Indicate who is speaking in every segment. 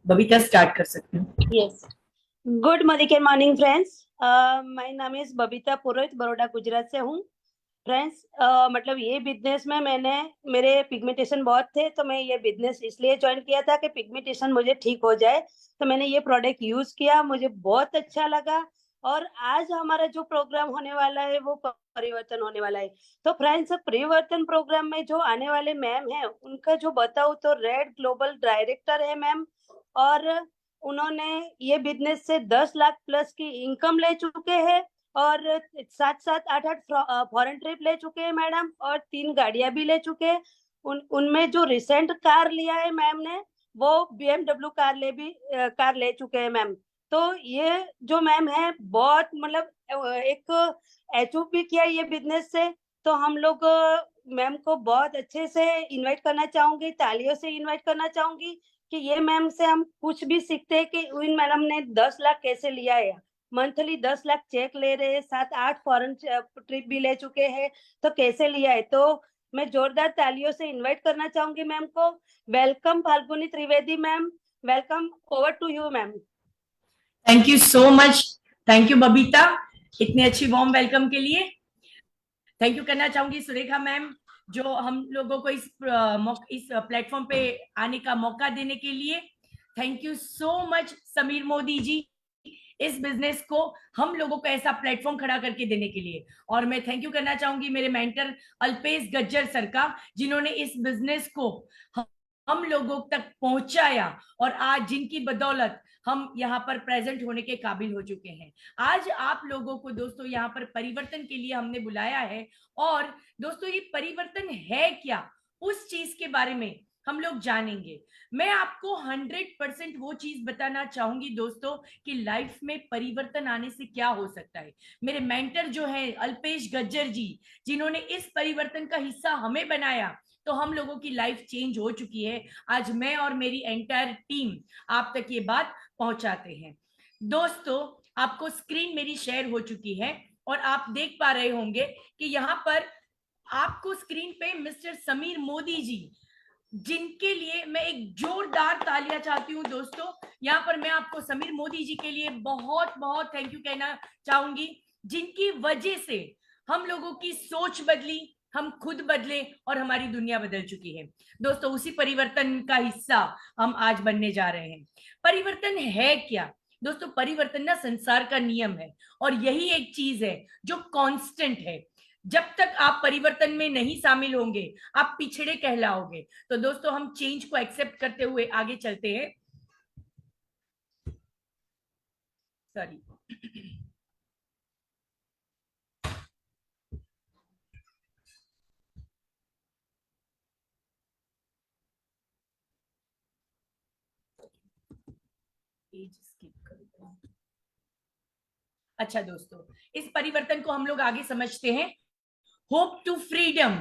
Speaker 1: Babita start कर सकती हूँ।
Speaker 2: Yes. Good morning friends. My नाम इज बबीता पुरोहित, बड़ौदा गुजरात से हूँ। फ्रेंड्स, मतलब ये बिजनेस में मैंने मेरे पिगमेंटेशन बहुत थे, तो मैं ये बिजनेस इसलिए ज्वाइन किया था कि पिगमेंटेशन मुझे ठीक हो जाए। तो मैंने ये प्रोडक्ट यूज किया, मुझे बहुत अच्छा लगा। और आज हमारा जो प्रोग्राम होने वाला है वो परिवर्तन होने वाला है। तो फ्रेंड्स, परिवर्तन प्रोग्राम में जो आने वाले मैम है उनका जो बताऊँ तो रेड ग्लोबल डायरेक्टर है मैम। और उन्होंने ये बिजनेस से 10 लाख प्लस की इनकम ले चुके हैं। और 7 7 8 8 फॉरेन ट्रिप ले चुके हैं मैडम, और 3 गाड़ियां भी ले चुके हैं। उनमें जो रिसेंट कार लिया है मैम ने, वो BMW कार ले चुके हैं मैम। तो ये जो मैम है बहुत मतलब एक अचीव भी किया ये बिजनेस से। तो हम लोग मैम को बहुत अच्छे से इनवाइट करना चाहूंगी, तालियों से इनवाइट करना चाहूंगी कि ये मैम से हम कुछ भी सीखते हैं कि इन मैडम ने 10 लाख कैसे लिया है। मंथली 10 लाख चेक ले रहे हैं, 7 8 फॉरेन ट्रिप भी ले चुके हैं। तो कैसे लिया है, तो मैं जोरदार तालियों से इनवाइट करना चाहूंगी मैम को। Welcome Falguni Trivedi ma'am. Welcome, over to you ma'am.
Speaker 1: Thank you so much. Thank you Babita, इतनी अच्छी वार्म वेलकम के लिए। थैंक यू करना चाहूंगी सुरेखा मैम, जो हम लोगों को इस प्लेटफॉर्म पे आने का मौका देने के लिए। Thank you so much Sameer Modi ji, इस बिजनेस को हम लोगों को ऐसा प्लेटफॉर्म खड़ा करके देने के लिए। और मैं थैंक यू करना चाहूंगी मेरे मेंटर अल्पेश गज्जर सर का, जिन्होंने इस बिजनेस को हम लोगों तक पहुंचाया, और आज जिनकी बदौलत हम यहाँ पर प्रेजेंट होने के काबिल हो चुके हैं। आज आप लोगों को दोस्तों यहाँ पर परिवर्तन के लिए हमने बुलाया है। और दोस्तों ये परिवर्तन है क्या, उस चीज के बारे में हम लोग जानेंगे। मैं आपको 100% वो चीज बताना चाहूंगी दोस्तों कि लाइफ में परिवर्तन आने से क्या हो सकता है। मेरे मेंटर जो है अल्पेश गज्जर जी, जिन्होंने इस परिवर्तन का हिस्सा हमें बनाया, तो हम लोगों की लाइफ चेंज हो चुकी है। आज मैं और मेरी एंटायर टीम आप तक ये बात पहुंचाते हैं। दोस्तों, आपको स्क्रीन मेरी शेयर हो चुकी है और आप देख पा रहे होंगे कि यहाँ पर आपको स्क्रीन पे मिस्टर समीर मोदी जी, जिनके लिए मैं एक जोरदार तालियां चाहती हूं दोस्तों। यहाँ पर मैं आपको समीर मोदी जी के लिए बहुत बहुत थैंक यू कहना चाहूंगी, जिनकी वजह से हम लोगों की सोच बदली, हम खुद बदले और हमारी दुनिया बदल चुकी है। दोस्तों, उसी परिवर्तन का हिस्सा हम आज बनने जा रहे हैं। परिवर्तन है क्या दोस्तों? परिवर्तन ना संसार का नियम है, और यही एक चीज है जो कांस्टेंट है। जब तक आप परिवर्तन में नहीं शामिल होंगे, आप पिछड़े कहलाओगे। तो दोस्तों, हम चेंज को एक्सेप्ट करते हुए आगे चलते हैं। सॉरी। अच्छा दोस्तों, इस परिवर्तन को हम लोग आगे समझते हैं। Hope to freedom.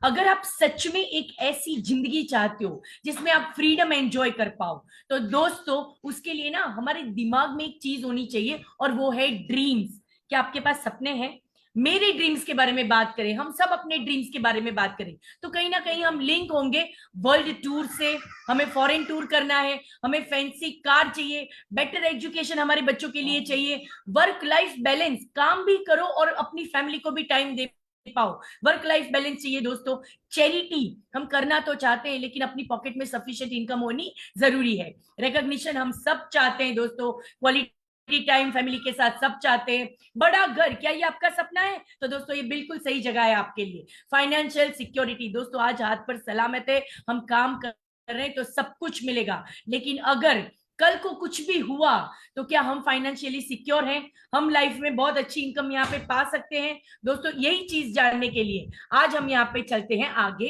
Speaker 1: अगर आप सच में एक ऐसी जिंदगी चाहते हो जिसमें आप फ्रीडम एंजॉय कर पाओ, तो दोस्तों उसके लिए ना हमारे दिमाग में एक चीज होनी चाहिए, और वो है ड्रीम्स। क्या आपके पास सपने हैं? मेरे ड्रीम्स के बारे में बात करें, हम सब अपने ड्रीम्स के बारे में बात करें, तो कहीं ना कहीं हम लिंक होंगे वर्ल्ड टूर से। हमें फॉरेन टूर करना है, हमें फैंसी कार चाहिए, बेटर एजुकेशन हमारे बच्चों के लिए चाहिए, वर्क लाइफ बैलेंस, काम भी करो और अपनी फैमिली को भी टाइम दे पाओ, वर्क लाइफ बैलेंस चाहिए दोस्तों। चैरिटी हम करना तो चाहते हैं, लेकिन अपनी पॉकेट में सफिशिएंट इनकम होनी जरूरी है। रिकॉग्निशन हम सब चाहते हैं दोस्तों, क्वालिटी टाइम फैमिली के साथ सब चाहते हैं। बड़ा घर, क्या ये आपका सपना है? तो दोस्तों ये बिल्कुल सही जगह है आपके लिए। फाइनेंशियल सिक्योरिटी दोस्तों, आज हाथ पर सलामत है, हम काम कर रहे हैं तो सब कुछ मिलेगा। लेकिन अगर कल को कुछ भी हुआ, तो क्या हम फाइनेंशियली सिक्योर हैं? हम लाइफ में बहुत अच्छी इनकम यहाँ पे पा सकते हैं? दोस्तों, यही चीज जानने के लिए आज हम यहाँ पे चलते हैं आगे।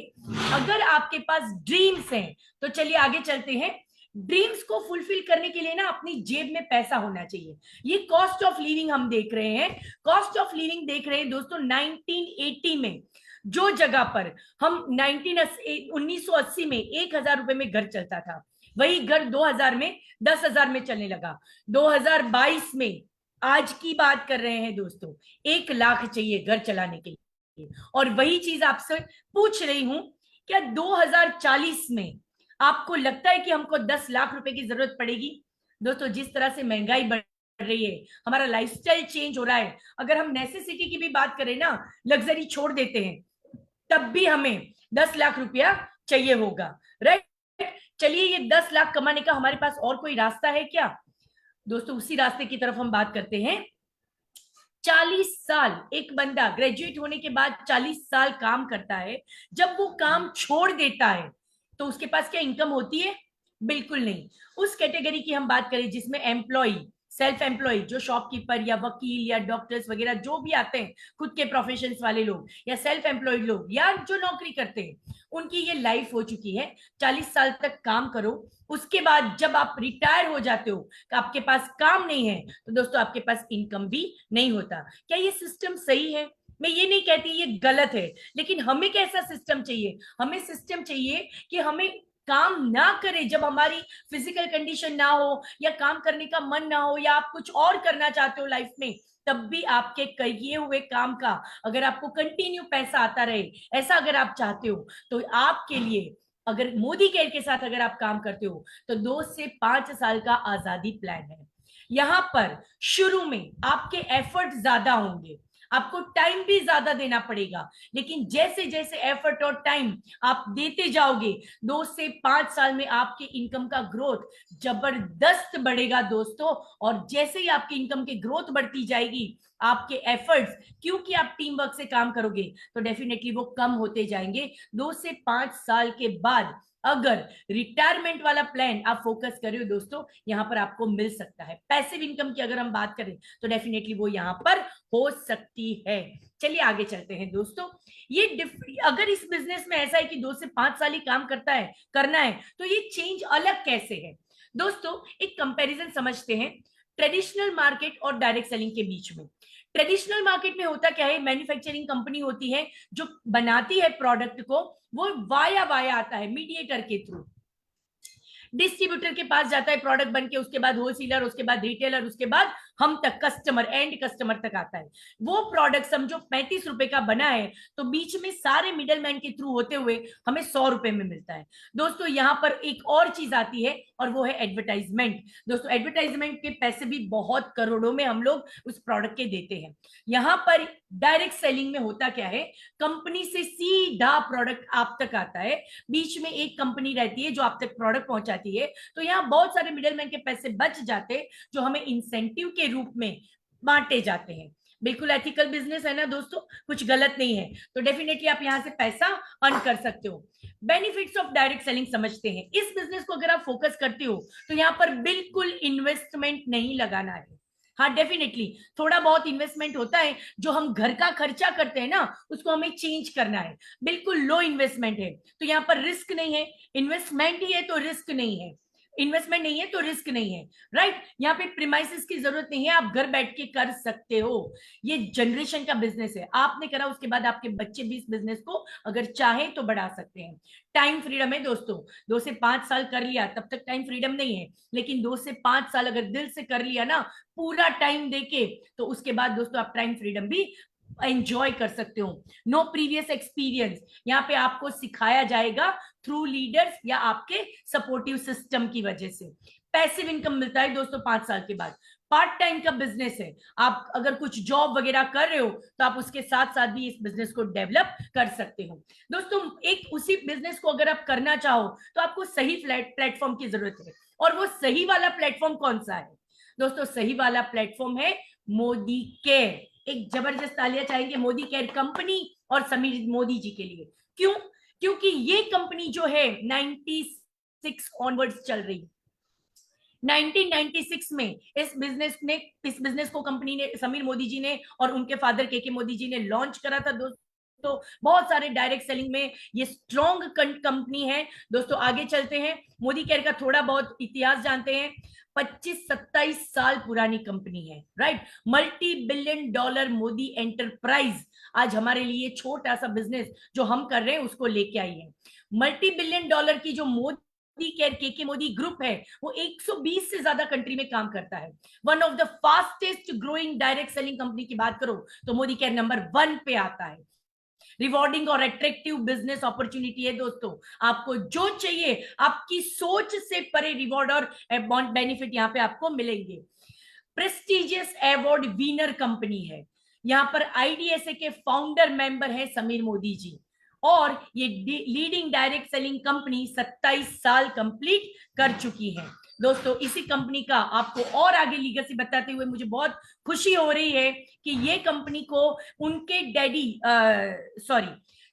Speaker 1: अगर आपके पास ड्रीम्स हैं तो चलिए आगे चलते हैं। ड्रीम्स को फुलफिल करने के लिए ना अपनी जेब में पैसा होना चाहिए। ये कॉस्ट ऑफ लिविंग हम देख रहे हैं, कॉस्ट ऑफ लिविंग देख रहे हैं दोस्तों। 1980 में जो जगह पर हम 1980 में 1,000 रुपए में घर चलता था, वही घर 2000 में 10,000 में चलने लगा। 2022 में आज की बात कर रहे हैं दोस्तों, 1 लाख चाहिए घर चलाने के लिए। और वही चीज आपसे पूछ रही हूं, क्या 2040 में आपको लगता है कि हमको 10 लाख रुपए की जरूरत पड़ेगी? दोस्तों, जिस तरह से महंगाई बढ़ रही है, हमारा लाइफस्टाइल चेंज हो रहा है, अगर हम नेसेसिटी की भी बात करें ना, लग्जरी छोड़ देते हैं, तब भी हमें 10 लाख रुपया चाहिए होगा, राइट? चलिए, ये 10 लाख कमाने का हमारे पास और कोई रास्ता है क्या? दोस्तों, उसी रास्ते की तरफ हम बात करते हैं। 40 साल एक बंदा ग्रेजुएट होने के बाद 40 साल काम करता है, जब वो काम छोड़ देता है तो उसके पास क्या इनकम होती है? बिल्कुल नहीं। उस कैटेगरी की हम बात करें जिसमें एम्प्लॉय, सेल्फ एम्प्लॉय, जो शॉपकीपर या वकील या डॉक्टर्स वगैरह जो भी आते हैं, खुद के प्रोफेशन वाले लोग या सेल्फ एम्प्लॉयड लोग या जो नौकरी करते हैं, उनकी ये लाइफ हो चुकी है। 40 साल तक काम करो, उसके बाद जब आप रिटायर हो जाते हो, आपके पास काम नहीं है, तो दोस्तों आपके पास इनकम भी नहीं होता। क्या ये सिस्टम सही है? मैं ये नहीं कहती ये गलत है, लेकिन हमें कैसा सिस्टम चाहिए? हमें सिस्टम चाहिए कि हमें काम ना करें जब हमारी फिजिकल कंडीशन ना हो या काम करने का मन ना हो या आप कुछ और करना चाहते हो लाइफ में, तब भी आपके किए हुए काम का अगर आपको कंटिन्यू पैसा आता रहे, ऐसा अगर आप चाहते हो, तो आपके लिए अगर मोदी केयर के साथ अगर आप काम करते हो, तो 2 से 5 साल का आजादी प्लान है। यहां पर शुरू में आपके एफर्ट ज्यादा होंगे, आपको टाइम भी ज्यादा देना पड़ेगा, लेकिन जैसे जैसे एफर्ट और टाइम आप देते जाओगे, 2 से 5 साल में आपके इनकम का ग्रोथ जबरदस्त बढ़ेगा दोस्तों। और जैसे ही आपकी इनकम की ग्रोथ बढ़ती जाएगी, आपके एफर्ट्स, क्योंकि आप टीम वर्क से काम करोगे, तो डेफिनेटली वो कम होते जाएंगे। 2 से 5 साल के बाद अगर रिटायरमेंट वाला प्लान आप फोकस कर रहे हो दोस्तों, यहां पर आपको मिल सकता है। पैसिव इनकम की अगर हम बात करें, तो डेफिनेटली वो यहां पर हो सकती है। चलिए आगे चलते हैं दोस्तों। ये अगर इस बिजनेस में ऐसा है कि 2 से 5 साल ही काम करना है, तो ये चेंज अलग कैसे है? दोस्तों, एक कंपैरिजन समझते हैं ट्रेडिशनल मार्केट और डायरेक्ट सेलिंग के बीच में। ट्रेडिशनल मार्केट में होता क्या है, मैन्युफैक्चरिंग कंपनी होती है जो बनाती है प्रोडक्ट को, वो वाया वाया आता है मीडिएटर के थ्रू, डिस्ट्रीब्यूटर के पास जाता है प्रोडक्ट बन के, उसके बाद होलसेलर, उसके बाद रिटेलर, उसके बाद हम तक कस्टमर, एंड कस्टमर तक आता है। वो प्रोडक्ट समझो 35 रुपए का बना है, तो बीच में सारे मिडल मैन के थ्रू होते हुए हमें 100 रुपए में मिलता है। दोस्तों, यहां पर एक और चीज आती है, और वो है एडवर्टाइजमेंट। दोस्तों, एडवर्टाइजमेंट के पैसे भी बहुत करोड़ों में हम लोग उस प्रोडक्ट के देते हैं। यहां पर डायरेक्ट सेलिंग में होता क्या है, कंपनी से सीधा प्रोडक्ट आप तक आता है, बीच में एक कंपनी रहती है जो आप तक प्रोडक्ट पहुंचाती है, तो यहाँ बहुत सारे मिडलमैन के पैसे बच जाते, जो हमें इंसेंटिव के रूप में बांटे जाते हैं। बिल्कुल एथिकल बिजनेस है ना दोस्तों, कुछ गलत नहीं है, तो डेफिनेटली आप यहाँ से पैसा अर्न कर सकते हो। बेनिफिट्स ऑफ डायरेक्ट सेलिंग समझते हैं। इस बिजनेस को अगर आप फोकस करते हो, तो यहाँ पर बिल्कुल इन्वेस्टमेंट नहीं लगाना है। हाँ, डेफिनेटली थोड़ा बहुत इन्वेस्टमेंट होता है, जो हम घर का खर्चा करते हैं ना, उसको हमें चेंज करना है। बिल्कुल लो इन्वेस्टमेंट है, तो यहाँ पर रिस्क नहीं है। इन्वेस्टमेंट ही है तो रिस्क नहीं है, इन्वेस्टमेंट नहीं है तो रिस्क नहीं है, राइट? यहाँ पे प्रीमाइसेस की जरूरत नहीं है, आप घर बैठ के कर सकते हो। ये जनरेशन का बिजनेस है, आपने करा, उसके बाद आपके बच्चे भी इस बिजनेस को अगर चाहें तो बढ़ा सकते हैं। टाइम फ्रीडम है दोस्तों। 2 से 5 साल कर लिया तब तक टाइम फ्रीडम नहीं है, लेकिन 2 से 5 साल अगर दिल से कर लिया ना, पूरा टाइम देके, तो उसके बाद दोस्तों आप टाइम फ्रीडम भी एंजॉय कर सकते हो। नो प्रीवियस एक्सपीरियंस, यहाँ पे आपको सिखाया जाएगा थ्रू लीडर्स या आपके सपोर्टिव सिस्टम की वजह से। पैसिव इनकम मिलता है दोस्तों 5 साल के बाद। पार्ट टाइम का बिजनेस है, आप अगर कुछ जॉब वगैरह कर रहे हो, तो आप उसके साथ साथ भी इस बिजनेस को डेवलप कर सकते हो। दोस्तों, एक उसी बिजनेस को अगर आप करना चाहो, तो आपको सही प्लेटफॉर्म की जरूरत है। और वो सही वाला प्लेटफॉर्म कौन सा है दोस्तों? सही वाला प्लेटफॉर्म है मोदी केयर। एक जबरदस्त तालियां चाहेंगे मोदी केयर कंपनी और समीर मोदी जी के लिए। क्यों? क्योंकि ये कंपनी जो है 96 ऑनवर्ड्स चल रही। 1996 में इस बिजनेस को कंपनी ने, समीर मोदी जी ने और उनके फादर के मोदी जी ने लॉन्च करा था दोस्तों। तो बहुत सारे डायरेक्ट सेलिंग में ये स्ट्रॉन्ग कंपनी है दोस्तों। आगे चलते हैं, मोदी केयर का थोड़ा बहुत इतिहास जानते हैं। 25-27 साल पुरानी कंपनी है, right? Multi billion dollar Modi enterprise आज हमारे लिए छोटा सा बिजनेस जो हम कर रहे हैं उसको लेके आई है। मल्टी बिलियन डॉलर की जो मोदी केयर के मोदी ग्रुप है, वो 120 से ज्यादा कंट्री में काम करता है। One of the fastest growing direct selling company की बात करो, तो मोदी केयर नंबर 1 पे आता है। रिवॉर्डिंग और अट्रैक्टिव बिजनेस अपॉर्चुनिटी है दोस्तों। आपको जो चाहिए, आपकी सोच से परे रिवॉर्ड और बेनिफिट यहाँ पे आपको मिलेंगे। प्रेस्टिजियस अवार्ड विनर कंपनी है। यहाँ पर आईडीएसए के फाउंडर मेंबर है समीर मोदी जी, और ये लीडिंग डायरेक्ट सेलिंग कंपनी 27 साल कंप्लीट कर चुकी है दोस्तों। इसी कंपनी का आपको और आगे लीगेसी बताते हुए मुझे बहुत खुशी हो रही है कि ये कंपनी को उनके डैडी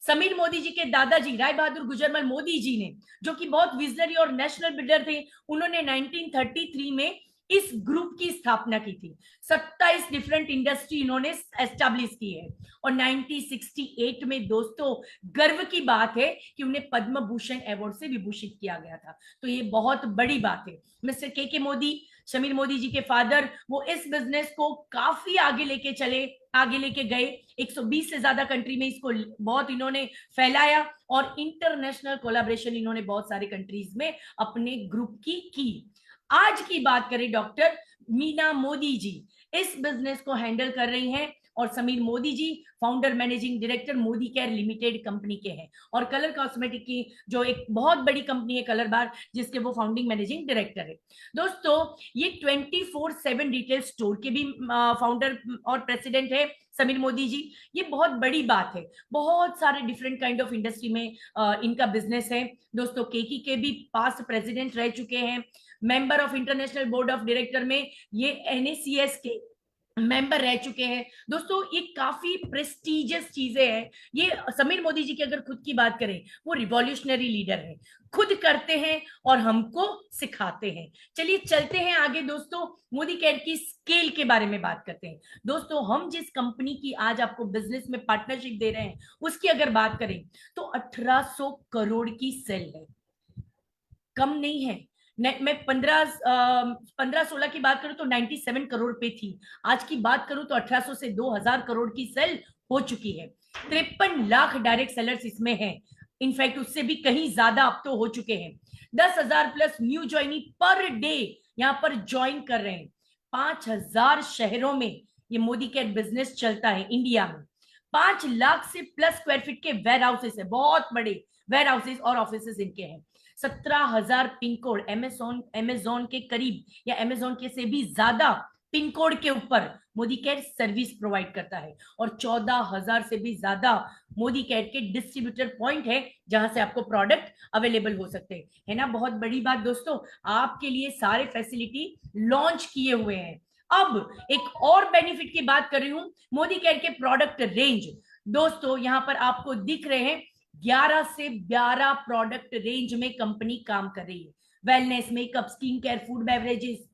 Speaker 1: समीर मोदी जी के दादाजी राय बहादुर गुजरमल मोदी जी ने, जो कि बहुत विजनरी और नेशनल बिल्डर थे, उन्होंने 1933 में इस ग्रुप की स्थापना की थी। 27 डिफरेंट इंडस्ट्री इन्होंने एस्टैब्लिश की है, और 1968 में दोस्तों गर्व की बात है कि उन्हें पद्म भूषण अवार्ड से विभूषित किया गया था। तो ये बहुत बड़ी बात है। मिस्टर के मोदी, समीर मोदी जी के फादर, वो इस बिजनेस को काफी आगे लेके गए। 120 से ज्यादा कंट्री में इसको बहुत इन्होंने फैलाया, और इंटरनेशनल कोलैबोरेशन इन्होंने बहुत सारे कंट्रीज में अपने ग्रुप की। आज की बात करें, डॉक्टर मीना मोदी जी इस बिजनेस को हैंडल कर रही हैं, और Sameer Modi ji founder managing director Modicare limited company के हैं, और कलर कॉस्मेटिक की जो एक बहुत बड़ी कंपनी है कलर बार, जिसके वो फाउंडिंग मैनेजिंग डायरेक्टर है। दोस्तों ये 24/7 रिटेल स्टोर के भी फाउंडर और प्रेसिडेंट है समीर मोदी जी। ये बहुत बड़ी बात है। बहुत सारे डिफरेंट काइंड ऑफ इंडस्ट्री में इनका बिजनेस है दोस्तों। केकी के भी पास्ट प्रेसिडेंट रह चुके हैं, member of international board of director में ये एनएसीएस के मेंबर रह चुके हैं दोस्तों। ये काफी प्रेस्टिजियस चीजें हैं। ये समीर मोदी जी की अगर खुद की बात करें, वो रिवॉल्यूशनरी लीडर है, खुद करते हैं और हमको सिखाते हैं। चलिए चलते हैं आगे दोस्तों, मोदी केयर की स्केल के बारे में बात करते हैं। दोस्तों हम जिस कंपनी की आज आपको बिजनेस में पार्टनरशिप दे रहे हैं, उसकी अगर बात करें तो 1800 करोड़ की सेल है, कम नहीं है। मैं 15-16 की बात करूं तो 97 करोड़ पे थी। आज की बात करूं तो 1800 से 2000 करोड़ की सेल हो चुकी है। 53 लाख डायरेक्ट सेलर्स इसमें हैं, इनफैक्ट उससे भी कहीं ज्यादा अब तो हो चुके हैं। 10,000 plus new joinee per day यहाँ पर ज्वाइन कर रहे हैं। 5,000 शहरों में ये मोदी केयर बिजनेस चलता है इंडिया में। 5 लाख से प्लस स्क्वायर फीट के वेयर हाउसेस है, बहुत बड़े वेयर हाउसेस और ऑफिस इनके हैं। 17,000 पिन कोड, अमेजोन के करीब या अमेजोन के से भी ज्यादा पिन कोड के ऊपर मोदी केयर सर्विस प्रोवाइड करता है, और 14,000 से भी ज्यादा मोदी केयर के डिस्ट्रीब्यूटर पॉइंट है, जहां से आपको प्रोडक्ट अवेलेबल हो सकते हैं। है ना बहुत बड़ी बात दोस्तों, आपके लिए सारे फैसिलिटी लॉन्च किए हुए हैं। अब एक और बेनिफिट की बात कर रही हूं, मोदी केयर के प्रोडक्ट रेंज। दोस्तों यहां पर आपको दिख रहे हैं 11 से 12 प्रोडक्ट रेंज में कंपनी काम कर रही है। Wellness, makeup, skin care, food beverages,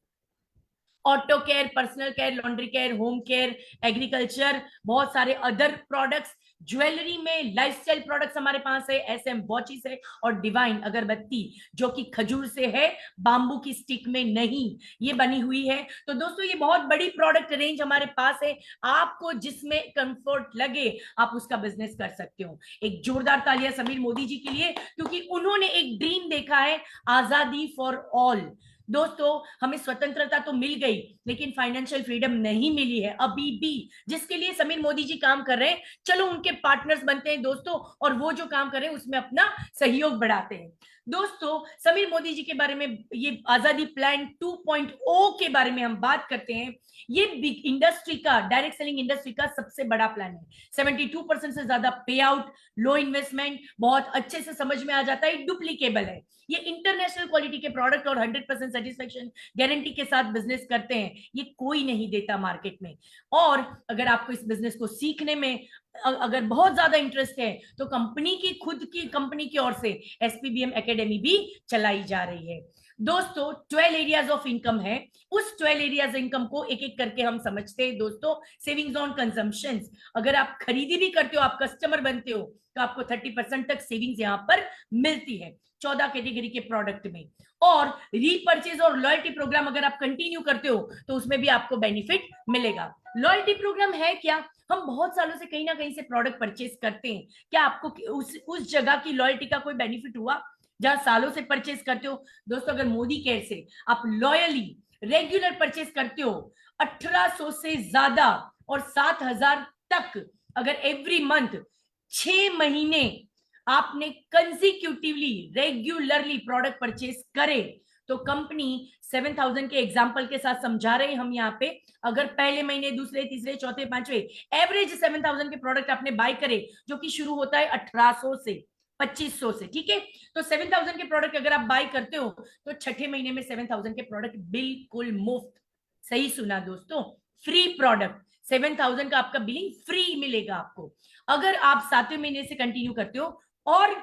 Speaker 1: auto care, personal care, laundry care, home care, agriculture, बहुत सारे अदर प्रोडक्ट्स। ज्वेलरी में लाइफस्टाइल प्रोडक्ट्स हमारे पास है, एसएम वॉचेस है, और डिवाइन अगरबत्ती जो कि खजूर से है, बांबू की स्टिक में नहीं ये बनी हुई है। तो दोस्तों ये बहुत बड़ी प्रोडक्ट रेंज हमारे पास है। आपको जिसमें कंफर्ट लगे आप उसका बिजनेस कर सकते हो। एक जोरदार तालियां समीर मोदी जी के लिए, क्योंकि उन्होंने एक ड्रीम देखा है, आजादी फॉर ऑल। दोस्तों हमें स्वतंत्रता तो मिल गई, लेकिन फाइनेंशियल फ्रीडम नहीं मिली है अभी भी, जिसके लिए समीर मोदी जी काम कर रहे हैं। चलो उनके पार्टनर्स बनते हैं दोस्तों, और वो जो काम कर रहे हैं उसमें अपना सहयोग बढ़ाते हैं। दोस्तों समीर मोदी जी के बारे में, ये आजादी प्लान 2.0 के बारे में हम बात करते हैं। ये बिग इंडस्ट्री का, डायरेक्ट सेलिंग इंडस्ट्री का सबसे बड़ा प्लान है। 72% से ज्यादा पे आउट, लो इन्वेस्टमेंट, बहुत अच्छे से समझ में आ जाता है, डुप्लीकेबल है। ये इंटरनेशनल क्वालिटी के प्रोडक्ट और 100% सेटिस्फेक्शन गारंटी के साथ बिजनेस करते हैं, ये कोई नहीं देता मार्केट में। और अगर आपको इस बिजनेस को सीखने में अगर बहुत ज्यादा इंटरेस्ट है, तो कंपनी की खुद की कंपनी की ओर से एसपीबीएम एकेडमी भी चलाई जा रही है। दोस्तों 12 एरियाज ऑफ इनकम है, उस 12 एरियाज इनकम को एक एक करके हम समझते हैं दोस्तों। सेविंग्स ऑन कंजम्पशन, अगर आप खरीदी भी करते हो, आप कस्टमर बनते हो, तो आपको 30% तक सेविंग्स यहाँ पर मिलती है 14 कैटेगरी के प्रोडक्ट में। और रीपरचेज और लॉयल्टी प्रोग्राम अगर आप कंटिन्यू करते हो तो उसमें भी आपको बेनिफिट मिलेगा। लॉयल्टी प्रोग्राम है क्या? हम बहुत सालों से कहीं ना कहीं से प्रोडक्ट परचेज करते हैं, क्या आपको उस जगह की लॉयल्टी का कोई बेनिफिट हुआ जहां सालों से परचेज करते हो? दोस्तों अगर मोदी केयर से आप लॉयली रेगुलर परचेज करते हो, 1800 से ज्यादा और 7,000 तक अगर एवरी मंथ 6 महीने आपने कंसिक्यूटिवली रेगुलरली प्रोडक्ट परचेस करे तो कंपनी 7,000 के एग्जाम्पल के साथ समझा रहे हैं हम यहाँ पे, अगर पहले महीने, दूसरे, तीसरे, चौथे, पांचवे एवरेज 7,000 के प्रोडक्ट आपने बाय करे, जो कि शुरू होता है 1800 से 2500 से, ठीक है। तो 7,000 के प्रोडक्ट अगर आप बाय करते हो तो छठे महीने में 7,000 के प्रोडक्ट बिल्कुल मुफ्त, सही सुना दोस्तों, फ्री प्रोडक्ट 7,000 का आपका बिलिंग फ्री मिलेगा आपको। अगर आप 7वें महीने से कंटिन्यू करते हो और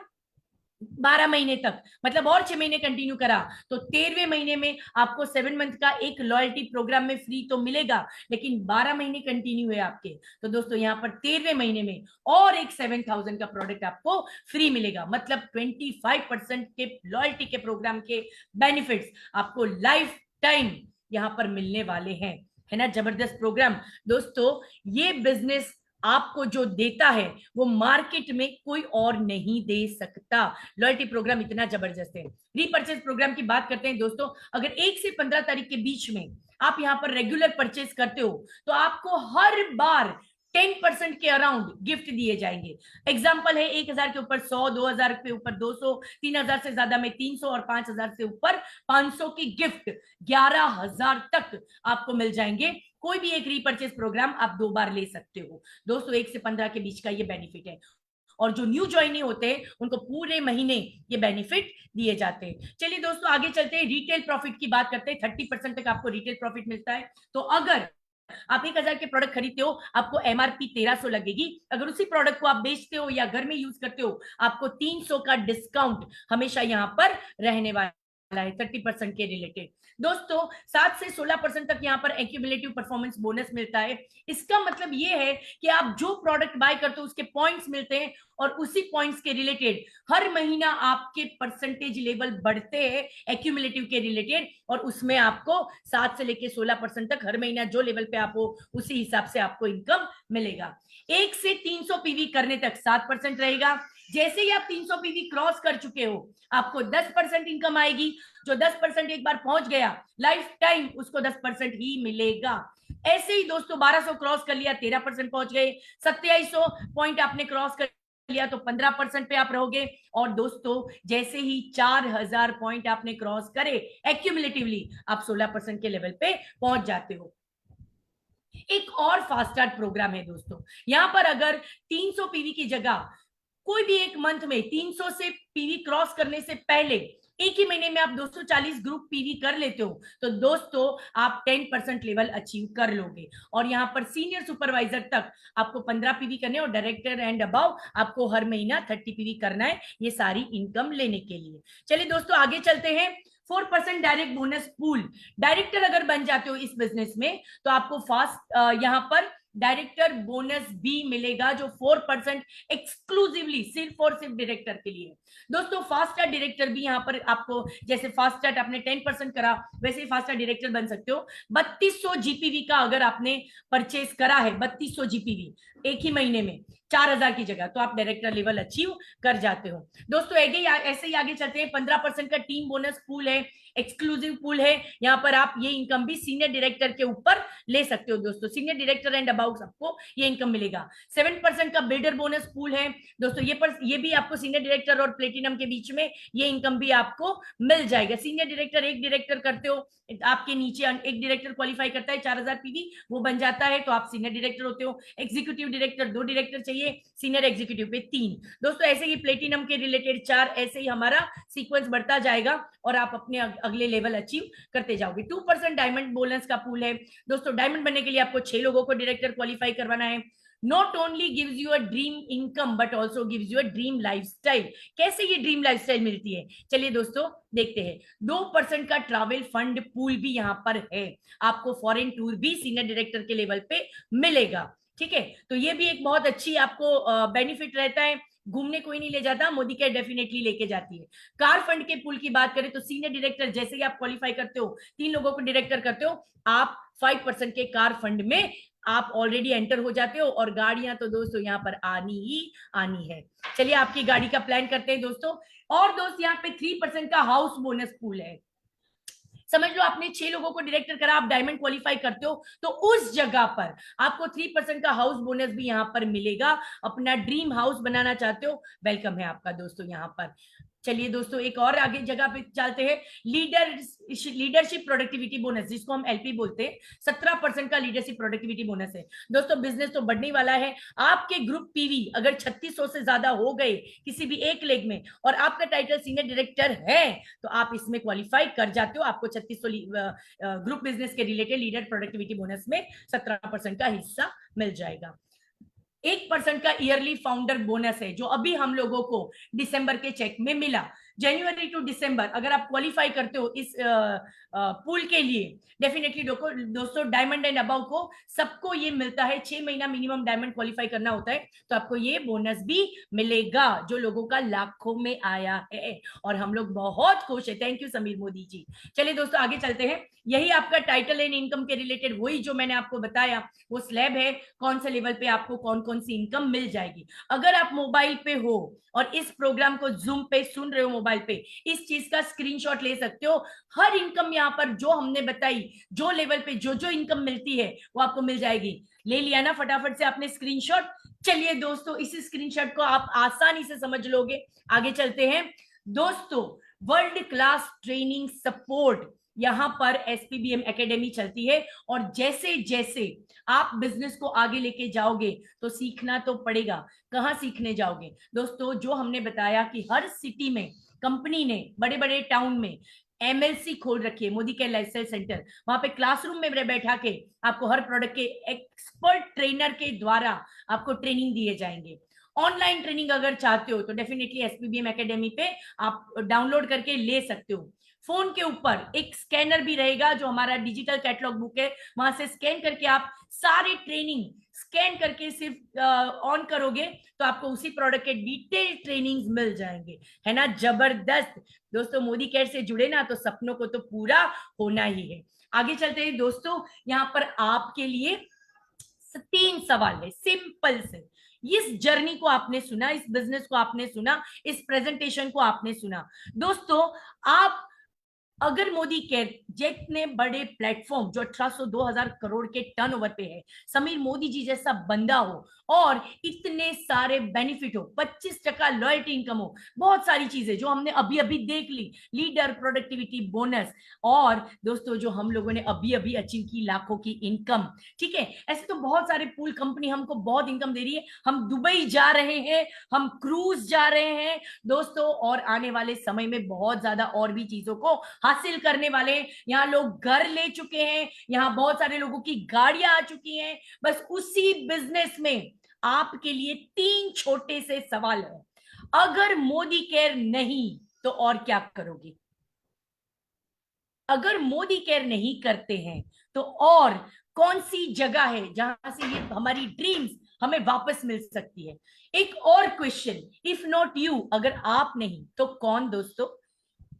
Speaker 1: 12 महीने तक, मतलब और 6 महीने कंटिन्यू करा, तो 13वें महीने में आपको 7 मंथ का एक लॉयल्टी प्रोग्राम में फ्री तो मिलेगा, लेकिन 12 महीने कंटिन्यू है आपके, तो दोस्तों यहाँ पर 13वें महीने में और एक 7,000 का प्रोडक्ट आपको फ्री मिलेगा। मतलब 25% के लॉयल्टी के प्रोग्राम के बेनिफिट्स आपको लाइफ टाइम यहाँ पर मिलने वाले हैं, है ना। जबरदस्त प्रोग्राम दोस्तों। ये बिजनेस आपको जो देता है वो मार्केट में कोई और नहीं दे सकता। लॉयल्टी प्रोग्राम इतना जबरदस्त है। रीपर्चेज प्रोग्राम की बात करते हैं दोस्तों, अगर 1 से 15 तारीख के बीच में आप यहाँ पर रेगुलर परचेज करते हो तो आपको हर बार 10% के अराउंड गिफ्ट दिए जाएंगे। एग्जाम्पल है 1,000 के ऊपर 100, 2,000 के ऊपर 200, 3,000 से ज्यादा में 300 और 5,000 से ऊपर 500 की गिफ्ट 11,000 तक आपको मिल जाएंगे। कोई भी एक रीपर्चेज प्रोग्राम आप 2 बार ले सकते हो दोस्तों। 1 से 15 के बीच का ये बेनिफिट है, और जो न्यू ज्वाइनी होते हैं उनको पूरे महीने ये बेनिफिट दिए जाते हैं। चलिए दोस्तों आगे चलते हैं, रिटेल प्रॉफिट की बात करते हैं। 30% तक आपको रिटेल प्रॉफिट मिलता है। तो अगर आप 1,000 के प्रोडक्ट खरीदते हो आपको एमआरपी 1,300 लगेगी, अगर उसी प्रोडक्ट को आप बेचते हो या घर में यूज करते हो आपको 300 का डिस्काउंट हमेशा यहाँ पर रहने वाला है 30% के रिलेटेड। दोस्तों 7 से 16% तक यहाँ पर एक्यूमुलेटिव परफॉर्मेंस बोनस मिलता है। इसका मतलब ये है कि आप जो प्रोडक्ट बाय करते हो उसके पॉइंट्स मिलते हैं, और उसी पॉइंट्स के रिलेटेड हर महीना आपके परसेंटेज लेवल बढ़ते हैं एक्यूमुलेटिव के रिलेटेड, और उसमें आपको 7 से लेके 16% तक हर महीना जो लेवल पे आप हो उसी हिसाब से आपको इनकम मिलेगा। 1 से 300 पीवी करने तक 7% रहेगा। जैसे ही आप 300 पीवी क्रॉस कर चुके हो आपको 10% इनकम आएगी। जो 10% एक बार पहुंच गया लाइफ टाइम उसको 10% ही मिलेगा। ऐसे ही दोस्तों 1200 क्रॉस कर लिया 13% पहुंच गए, 2700 पॉइंट आपने क्रॉस कर लिया तो 15% पे आप रहोगे, और दोस्तों जैसे ही 4,000 पॉइंट आपने क्रॉस करे एक्यूमुलेटिवली आप 16% के लेवल पे पहुंच जाते हो। एक और फास्ट स्टार्ट प्रोग्राम है दोस्तों, यहां पर अगर 300 पीवी की जगह कोई भी एक मंथ में 300 से पीवी क्रॉस करने से पहले एक ही महीने में आप 240 ग्रुप पीवी कर लेते हो तो दोस्तों आप 10% लेवल अचीव कर लोगे, और यहाँ पर सीनियर सुपरवाइजर तक आपको 15 पीवी करने, और डायरेक्टर एंड अबव आपको हर महीना 30 पीवी करना है, ये सारी इनकम लेने के लिए। चलिए दोस्तों आगे चलते हैं। 4% डायरेक्ट बोनस पूल, डायरेक्टर अगर बन जाते हो इस बिजनेस में तो आपको फास्ट यहाँ पर डायरेक्टर बोनस भी मिलेगा, जो 4% एक्सक्लूसिवली सिर्फ और सिर्फ डायरेक्टर के लिए। दोस्तों फास्ट डायरेक्टर भी यहाँ पर आपको, जैसे फास्ट आपने 10% करा वैसे ही फास्ट डायरेक्टर बन सकते हो। 3200 जीपीवी का अगर आपने परचेज करा है, 3200 जीपीवी एक ही महीने में 4,000 की जगह, तो आप डायरेक्टर लेवल अचीव कर जाते हो। दोस्तों ऐसे ही आगे चलते हैं। 15% का टीम बोनस पूल है, एक्सक्लूसिव पूल है, यहाँ पर आप ये इनकम भी सीनियर डायरेक्टर के ऊपर ले सकते हो दोस्तों। सीनियर डायरेक्टर एंड अबाउट सबको ये इनकम मिलेगा। 7% का बिल्डर बोनस पूल है दोस्तों, ये भी आपको सीनियर डायरेक्टर और प्लेटिनम के बीच में ये इनकम भी आपको मिल जाएगा। सीनियर डायरेक्टर एक डायरेक्टर करते हो, आपके नीचे एक डायरेक्टर क्वालिफाई करता है 4,000 पीवी वो बन जाता है तो आप सीनियर डायरेक्टर होते हो। एग्जीक्यूटिव डायरेक्टर 2 डायरेक्टर चाहिए, सीनियर एग्जीक्यूटिव पे 3। दोस्तों ऐसे ही प्लेटिनम के रिलेटेड 4, ऐसे ही हमारा सीक्वेंस बढ़ता जाएगा और आप अपने अगले लेवल अचीव करते जाओगे। 2% डायमंड बोनस का पूल है दोस्तों। डायमंड बनने के लिए आपको 6 लोगों को डायरेक्टर क्वालिफाई करवाना है। Not only gives you a dream income but also gives you a dream lifestyle. कैसे ये ड्रीम लाइफस्टाइल मिलती है चलिए दोस्तों देखते हैं। 2% का ट्रैवल फंड पूल भी यहाँ पर है, आपको फॉरेन टूर भी सीनियर डायरेक्टर के लेवल पे मिलेगा, ठीक है। तो ये भी एक बहुत अच्छी आपको बेनिफिट रहता है। घूमने कोई नहीं ले जाता, मोदी केयर डेफिनेटली लेके जाती है। कार फंड के पुल की बात करें तो सीनियर डायरेक्टर जैसे ही आप क्वालिफाई करते हो, 3 लोगों को डायरेक्टर करते हो, आप 5% के कार फंड में आप ऑलरेडी एंटर हो जाते हो, और गाड़ियां तो दोस्तों यहाँ पर आनी ही आनी है। चलिए आपकी गाड़ी का प्लान करते हैं दोस्तों। और दोस्त यहाँ पे 3% का हाउस बोनस पूल है। समझ लो आपने 6 लोगों को डायरेक्टर करा, आप डायमंड क्वालिफाई करते हो, तो उस जगह पर आपको 3% का हाउस बोनस भी यहाँ पर मिलेगा। अपना ड्रीम हाउस बनाना चाहते हो, वेलकम है आपका दोस्तों यहाँ पर। चलिए दोस्तों एक और आगे जगह पे चलते हैं, लीडरशिप प्रोडक्टिविटी बोनस, जिसको हम एलपी बोलते हैं। 17% का लीडरशिप प्रोडक्टिविटी बोनस है दोस्तों। बिजनेस तो बढ़ने वाला है। आपके ग्रुप पीवी अगर 3600 से ज्यादा हो गए किसी भी एक लेग में, और आपका टाइटल सीनियर डायरेक्टर है, तो आप इसमें क्वालिफाई कर जाते हो। आपको 3600 ग्रुप बिजनेस के रिलेटेड लीडर प्रोडक्टिविटी बोनस में 17% का हिस्सा मिल जाएगा। 1% का ईयरली फाउंडर बोनस है, जो अभी हम लोगों को दिसंबर के चेक में मिला। जनवरी टू दिसंबर अगर आप क्वालिफाई करते हो इस पूल के लिए, डेफिनेटली दोस्तों डायमंड एंड अबव को सबको ये मिलता है। 6 महीना मिनिमम डायमंड क्वालिफाई करना होता है, तो आपको ये बोनस भी मिलेगा, जो लोगों का लाखों में आया है, और हम लोग बहुत खुश है। थैंक यू समीर मोदी जी। चलिए दोस्तों आगे चलते हैं। यही आपका टाइटल एंड इनकम के रिलेटेड वही जो मैंने आपको बताया, वो स्लैब है, कौन से लेवल पे आपको कौन कौन सी इनकम मिल जाएगी। अगर आप मोबाइल पे हो और इस प्रोग्राम को जूम पे सुन रहे हो मोबाइल पे, इस चीज का स्क्रीनशॉट ले सकते हो। हर इनकम यहाँ पर जो हमने बताई, जो लेवल पे जो जो इनकम मिलती है वो आपको मिल जाएगी। ले लिया ना फटाफट से आपने स्क्रीनशॉट। चलिए दोस्तों इस स्क्रीनशॉट को आप आसानी से समझ लोगे। आगे चलते हैं दोस्तों। वर्ल्ड क्लास ट्रेनिंग सपोर्ट यहाँ पर एसपीबीएम एकेडमी चलती है, और जैसे जैसे आप बिजनेस को आगे लेके जाओगे तो सीखना तो पड़ेगा। कहाँ सीखने जाओगे दोस्तों? जो हमने बताया कि हर सिटी में कंपनी ने बड़े बड़े टाउन में एमएलसी खोल रखी है, मोदी केयर लाइफस्टाइल सेंटर। वहां पे क्लासरूम में बैठा के आपको हर प्रोडक्ट के एक्सपर्ट ट्रेनर के द्वारा आपको ट्रेनिंग दिए जाएंगे। ऑनलाइन ट्रेनिंग अगर चाहते हो तो डेफिनेटली एसपीबीएम एकेडमी पे आप डाउनलोड करके ले सकते हो। फोन के ऊपर एक स्कैनर भी रहेगा, जो हमारा डिजिटल कैटलॉग बुक है, वहां से स्कैन करके आप सारी ट्रेनिंग स्कैन करके सिर्फ ऑन करोगे तो आपको उसी प्रोडक्ट के डिटेल ट्रेनिंग्स मिल जाएंगे। है ना जबरदस्त दोस्तों? मोदी केयर से जुड़े ना तो सपनों को तो पूरा होना ही है। आगे चलते हैं दोस्तों। यहाँ पर आपके लिए 3 सवाल है, सिंपल से। इस जर्नी को आपने सुना, इस बिजनेस को आपने सुना, इस प्रेजेंटेशन को आपने सुना दोस्तों। आप अगर मोदी केयर जितने बड़े प्लेटफॉर्म जो 1800-2000 करोड़ के टर्नओवर पे है, समीर मोदी जी जैसा बंदा हो, और इतने सारे बेनिफिट हो, 25% लॉयल्टी इनकम हो, बहुत सारी चीजें जो हमने अभी अभी देख ली, लीडर प्रोडक्टिविटी बोनस, और दोस्तों जो हम लोगों ने अभी अभी अचीव की लाखों की इनकम। ठीक है, ऐसे तो बहुत सारे पूल कंपनी हमको बहुत इनकम दे रही है। हम दुबई जा रहे हैं, हम क्रूज जा रहे हैं दोस्तों, और आने वाले समय में बहुत ज्यादा और भी चीजों को हासिल करने वाले। यहाँ लोग घर ले चुके हैं, यहाँ बहुत सारे लोगों की गाड़ियां आ चुकी हैं। बस उसी बिजनेस में आपके लिए 3 छोटे से सवाल है। अगर मोदी केयर नहीं तो और क्या करोगे? अगर मोदी केयर नहीं करते हैं तो और कौन सी जगह है जहां से ये हमारी ड्रीम्स हमें वापस मिल सकती है? एक और क्वेश्चन, इफ नॉट यू, अगर आप नहीं तो कौन दोस्तों?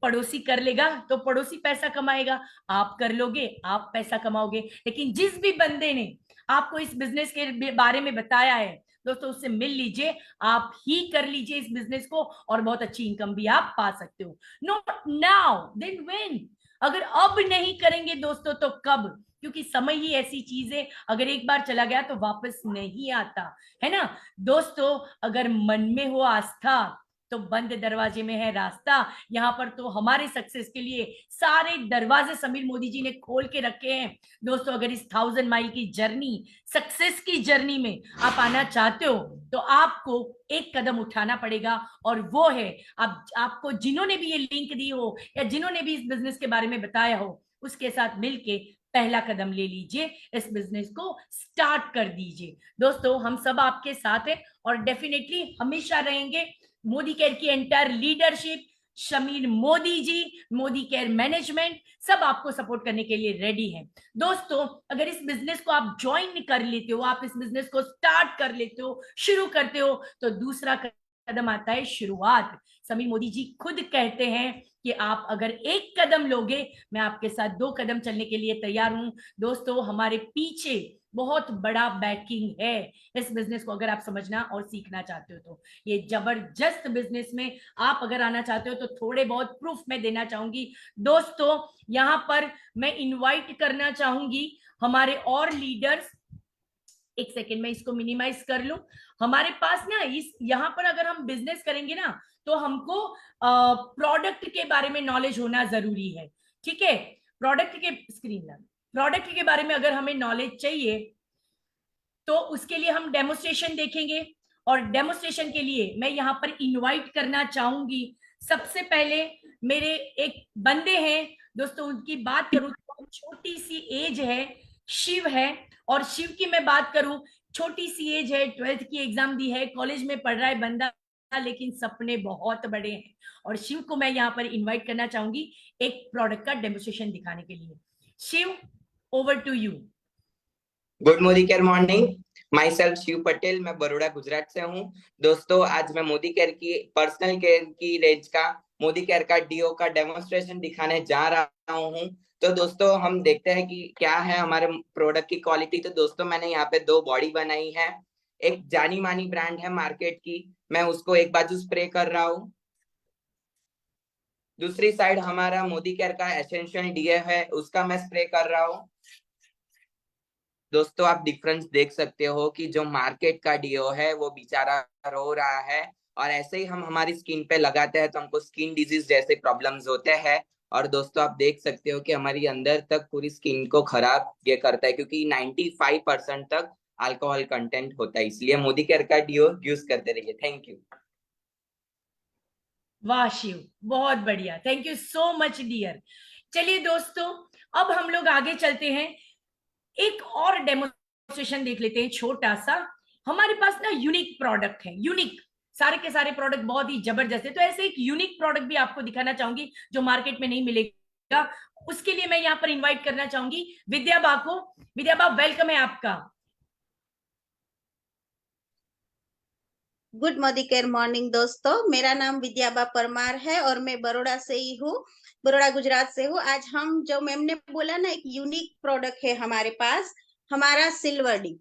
Speaker 1: पड़ोसी कर लेगा तो पड़ोसी पैसा कमाएगा, आप कर लोगे आप पैसा कमाओगे। लेकिन जिस भी बंदे ने आपको इस बिजनेस के बारे में बताया है दोस्तों, उससे मिल लीजिए, आप ही कर लीजिए इस बिजनेस को, और बहुत अच्छी इनकम भी आप पा सकते हो। Not now then when? अगर अब नहीं करेंगे दोस्तों तो कब? क्योंकि समय ही ऐसी चीज है, अगर एक बार चला गया तो वापस नहीं आता, है ना दोस्तों? अगर मन में हो आस्था तो बंद दरवाजे में है रास्ता। यहाँ पर तो हमारे सक्सेस के लिए सारे दरवाजे समीर मोदी जी ने खोल के रखे हैं दोस्तों। अगर इस 1000 माइल की जर्नी, सक्सेस की जर्नी में आप आना चाहते हो तो आपको एक कदम उठाना पड़ेगा, और वो है आपको जिन्होंने भी ये लिंक दी हो या जिन्होंने भी इस बिजनेस के बारे में बताया हो, उसके साथ मिलके पहला कदम ले लीजिए, इस बिजनेस को स्टार्ट कर दीजिए दोस्तों। हम सब आपके साथ हैं और डेफिनेटली हमेशा रहेंगे। मोदी केयर की एंटायर लीडरशिप, समीर मोदी जी, मोदी केयर मैनेजमेंट, सब आपको सपोर्ट करने के लिए रेडी है दोस्तों। अगर इस बिजनेस को आप ज्वाइन कर लेते हो, आप इस बिजनेस को स्टार्ट कर लेते हो, शुरू करते हो, तो दूसरा कदम आता है शुरुआत। समीर मोदी जी खुद कहते हैं कि आप अगर एक कदम लोगे, मैं आपके साथ 2 कदम चलने के लिए तैयार हूं दोस्तों। हमारे पीछे बहुत बड़ा बैकिंग है इस बिजनेस को, अगर आप समझना और सीखना चाहते हो तो। ये जबरदस्त बिजनेस में आप अगर आना चाहते हो तो थोड़े बहुत प्रूफ मैं देना चाहूंगी दोस्तों। यहाँ पर मैं इनवाइट करना चाहूंगी हमारे और लीडर्स। एक सेकेंड में इसको मिनिमाइज कर लूं। हमारे पास ना इस यहाँ पर अगर हम बिजनेस करेंगे ना तो हमको प्रोडक्ट के बारे में नॉलेज होना जरूरी है, ठीक है। प्रोडक्ट के स्क्रीन प्रोडक्ट के बारे में अगर हमें नॉलेज चाहिए तो उसके लिए हम डेमोस्ट्रेशन देखेंगे। और डेमोस्ट्रेशन के लिए मैं यहाँ पर इनवाइट करना चाहूंगी सबसे पहले मेरे एक बंदे हैं दोस्तों, उनकी बात करूं तो छोटी सी एज है, शिव है। और शिव की मैं बात करूं, छोटी सी एज है, 12th की एग्जाम दी है, कॉलेज में पढ़ रहा है बंदा, लेकिन सपने बहुत बड़े हैं। और शिव को मैं यहाँ पर इनवाइट करना चाहूंगी एक प्रोडक्ट का डेमोस्ट्रेशन दिखाने के लिए। Shiv, over to you.
Speaker 3: Good Modi care morning. My self Shiv Patel, मैं बड़ौदा गुजरात से हूँ। दोस्तों आज मैं मोदी केयर की पर्सनल केयर की रेंज का मोदी केयर का डीओ का डेमोन्स्ट्रेशन दिखाने जा रहा हूँ। तो दोस्तों हम देखते हैं कि क्या है हमारे प्रोडक्ट की क्वालिटी। तो दोस्तों मैंने यहाँ पे 2 बॉडी बनाई है। एक जानी मानी ब्रांड है मार्केट की, मैं उसको एक बाजू स्प्रे कर रहा हूँ। दूसरी साइड हमारा मोदी केयर का एसेंशियल डीओ है, उसका मैं स्प्रे कर रहा हूँ। दोस्तों आप डिफरेंस देख सकते हो कि जो मार्केट का डीओ है वो बेचारा रो रहा है, और ऐसे ही हम हमारी स्किन पे लगाते हैं तो हमको स्किन डिजीज जैसे प्रॉब्लम्स होते हैं। और दोस्तों आप देख सकते हो कि हमारी अंदर तक पूरी स्किन को खराब ये करता है, क्योंकि 95% तक अल्कोहल कंटेंट होता है। इसलिए मोदी केयर का डीओ यूज करते रहिए। Thank you.
Speaker 1: वाह शिव, बहुत बढ़िया, thank you so much dear. चलिए दोस्तों अब हम लोग आगे चलते हैं, एक और डेमोन्स्ट्रेशन देख लेते हैं छोटा सा। हमारे पास ना यूनिक प्रोडक्ट है, यूनिक, सारे के सारे प्रोडक्ट बहुत ही जबरदस्त है। तो ऐसे एक यूनिक प्रोडक्ट भी आपको दिखाना चाहूंगी जो मार्केट में नहीं मिलेगा। उसके लिए मैं यहाँ पर इनवाइट करना चाहूंगी विद्या बा को। विद्या बा, वेलकम है आपका।
Speaker 4: गुड मोदी केयर मॉर्निंग दोस्तों, मेरा नाम विद्याबा परमार है और मैं बड़ौदा से ही हूँ, बड़ौदा गुजरात से हूँ। आज हम जो मैम ने बोला ना एक यूनिक प्रोडक्ट है हमारे पास, हमारा सिल्वर डी।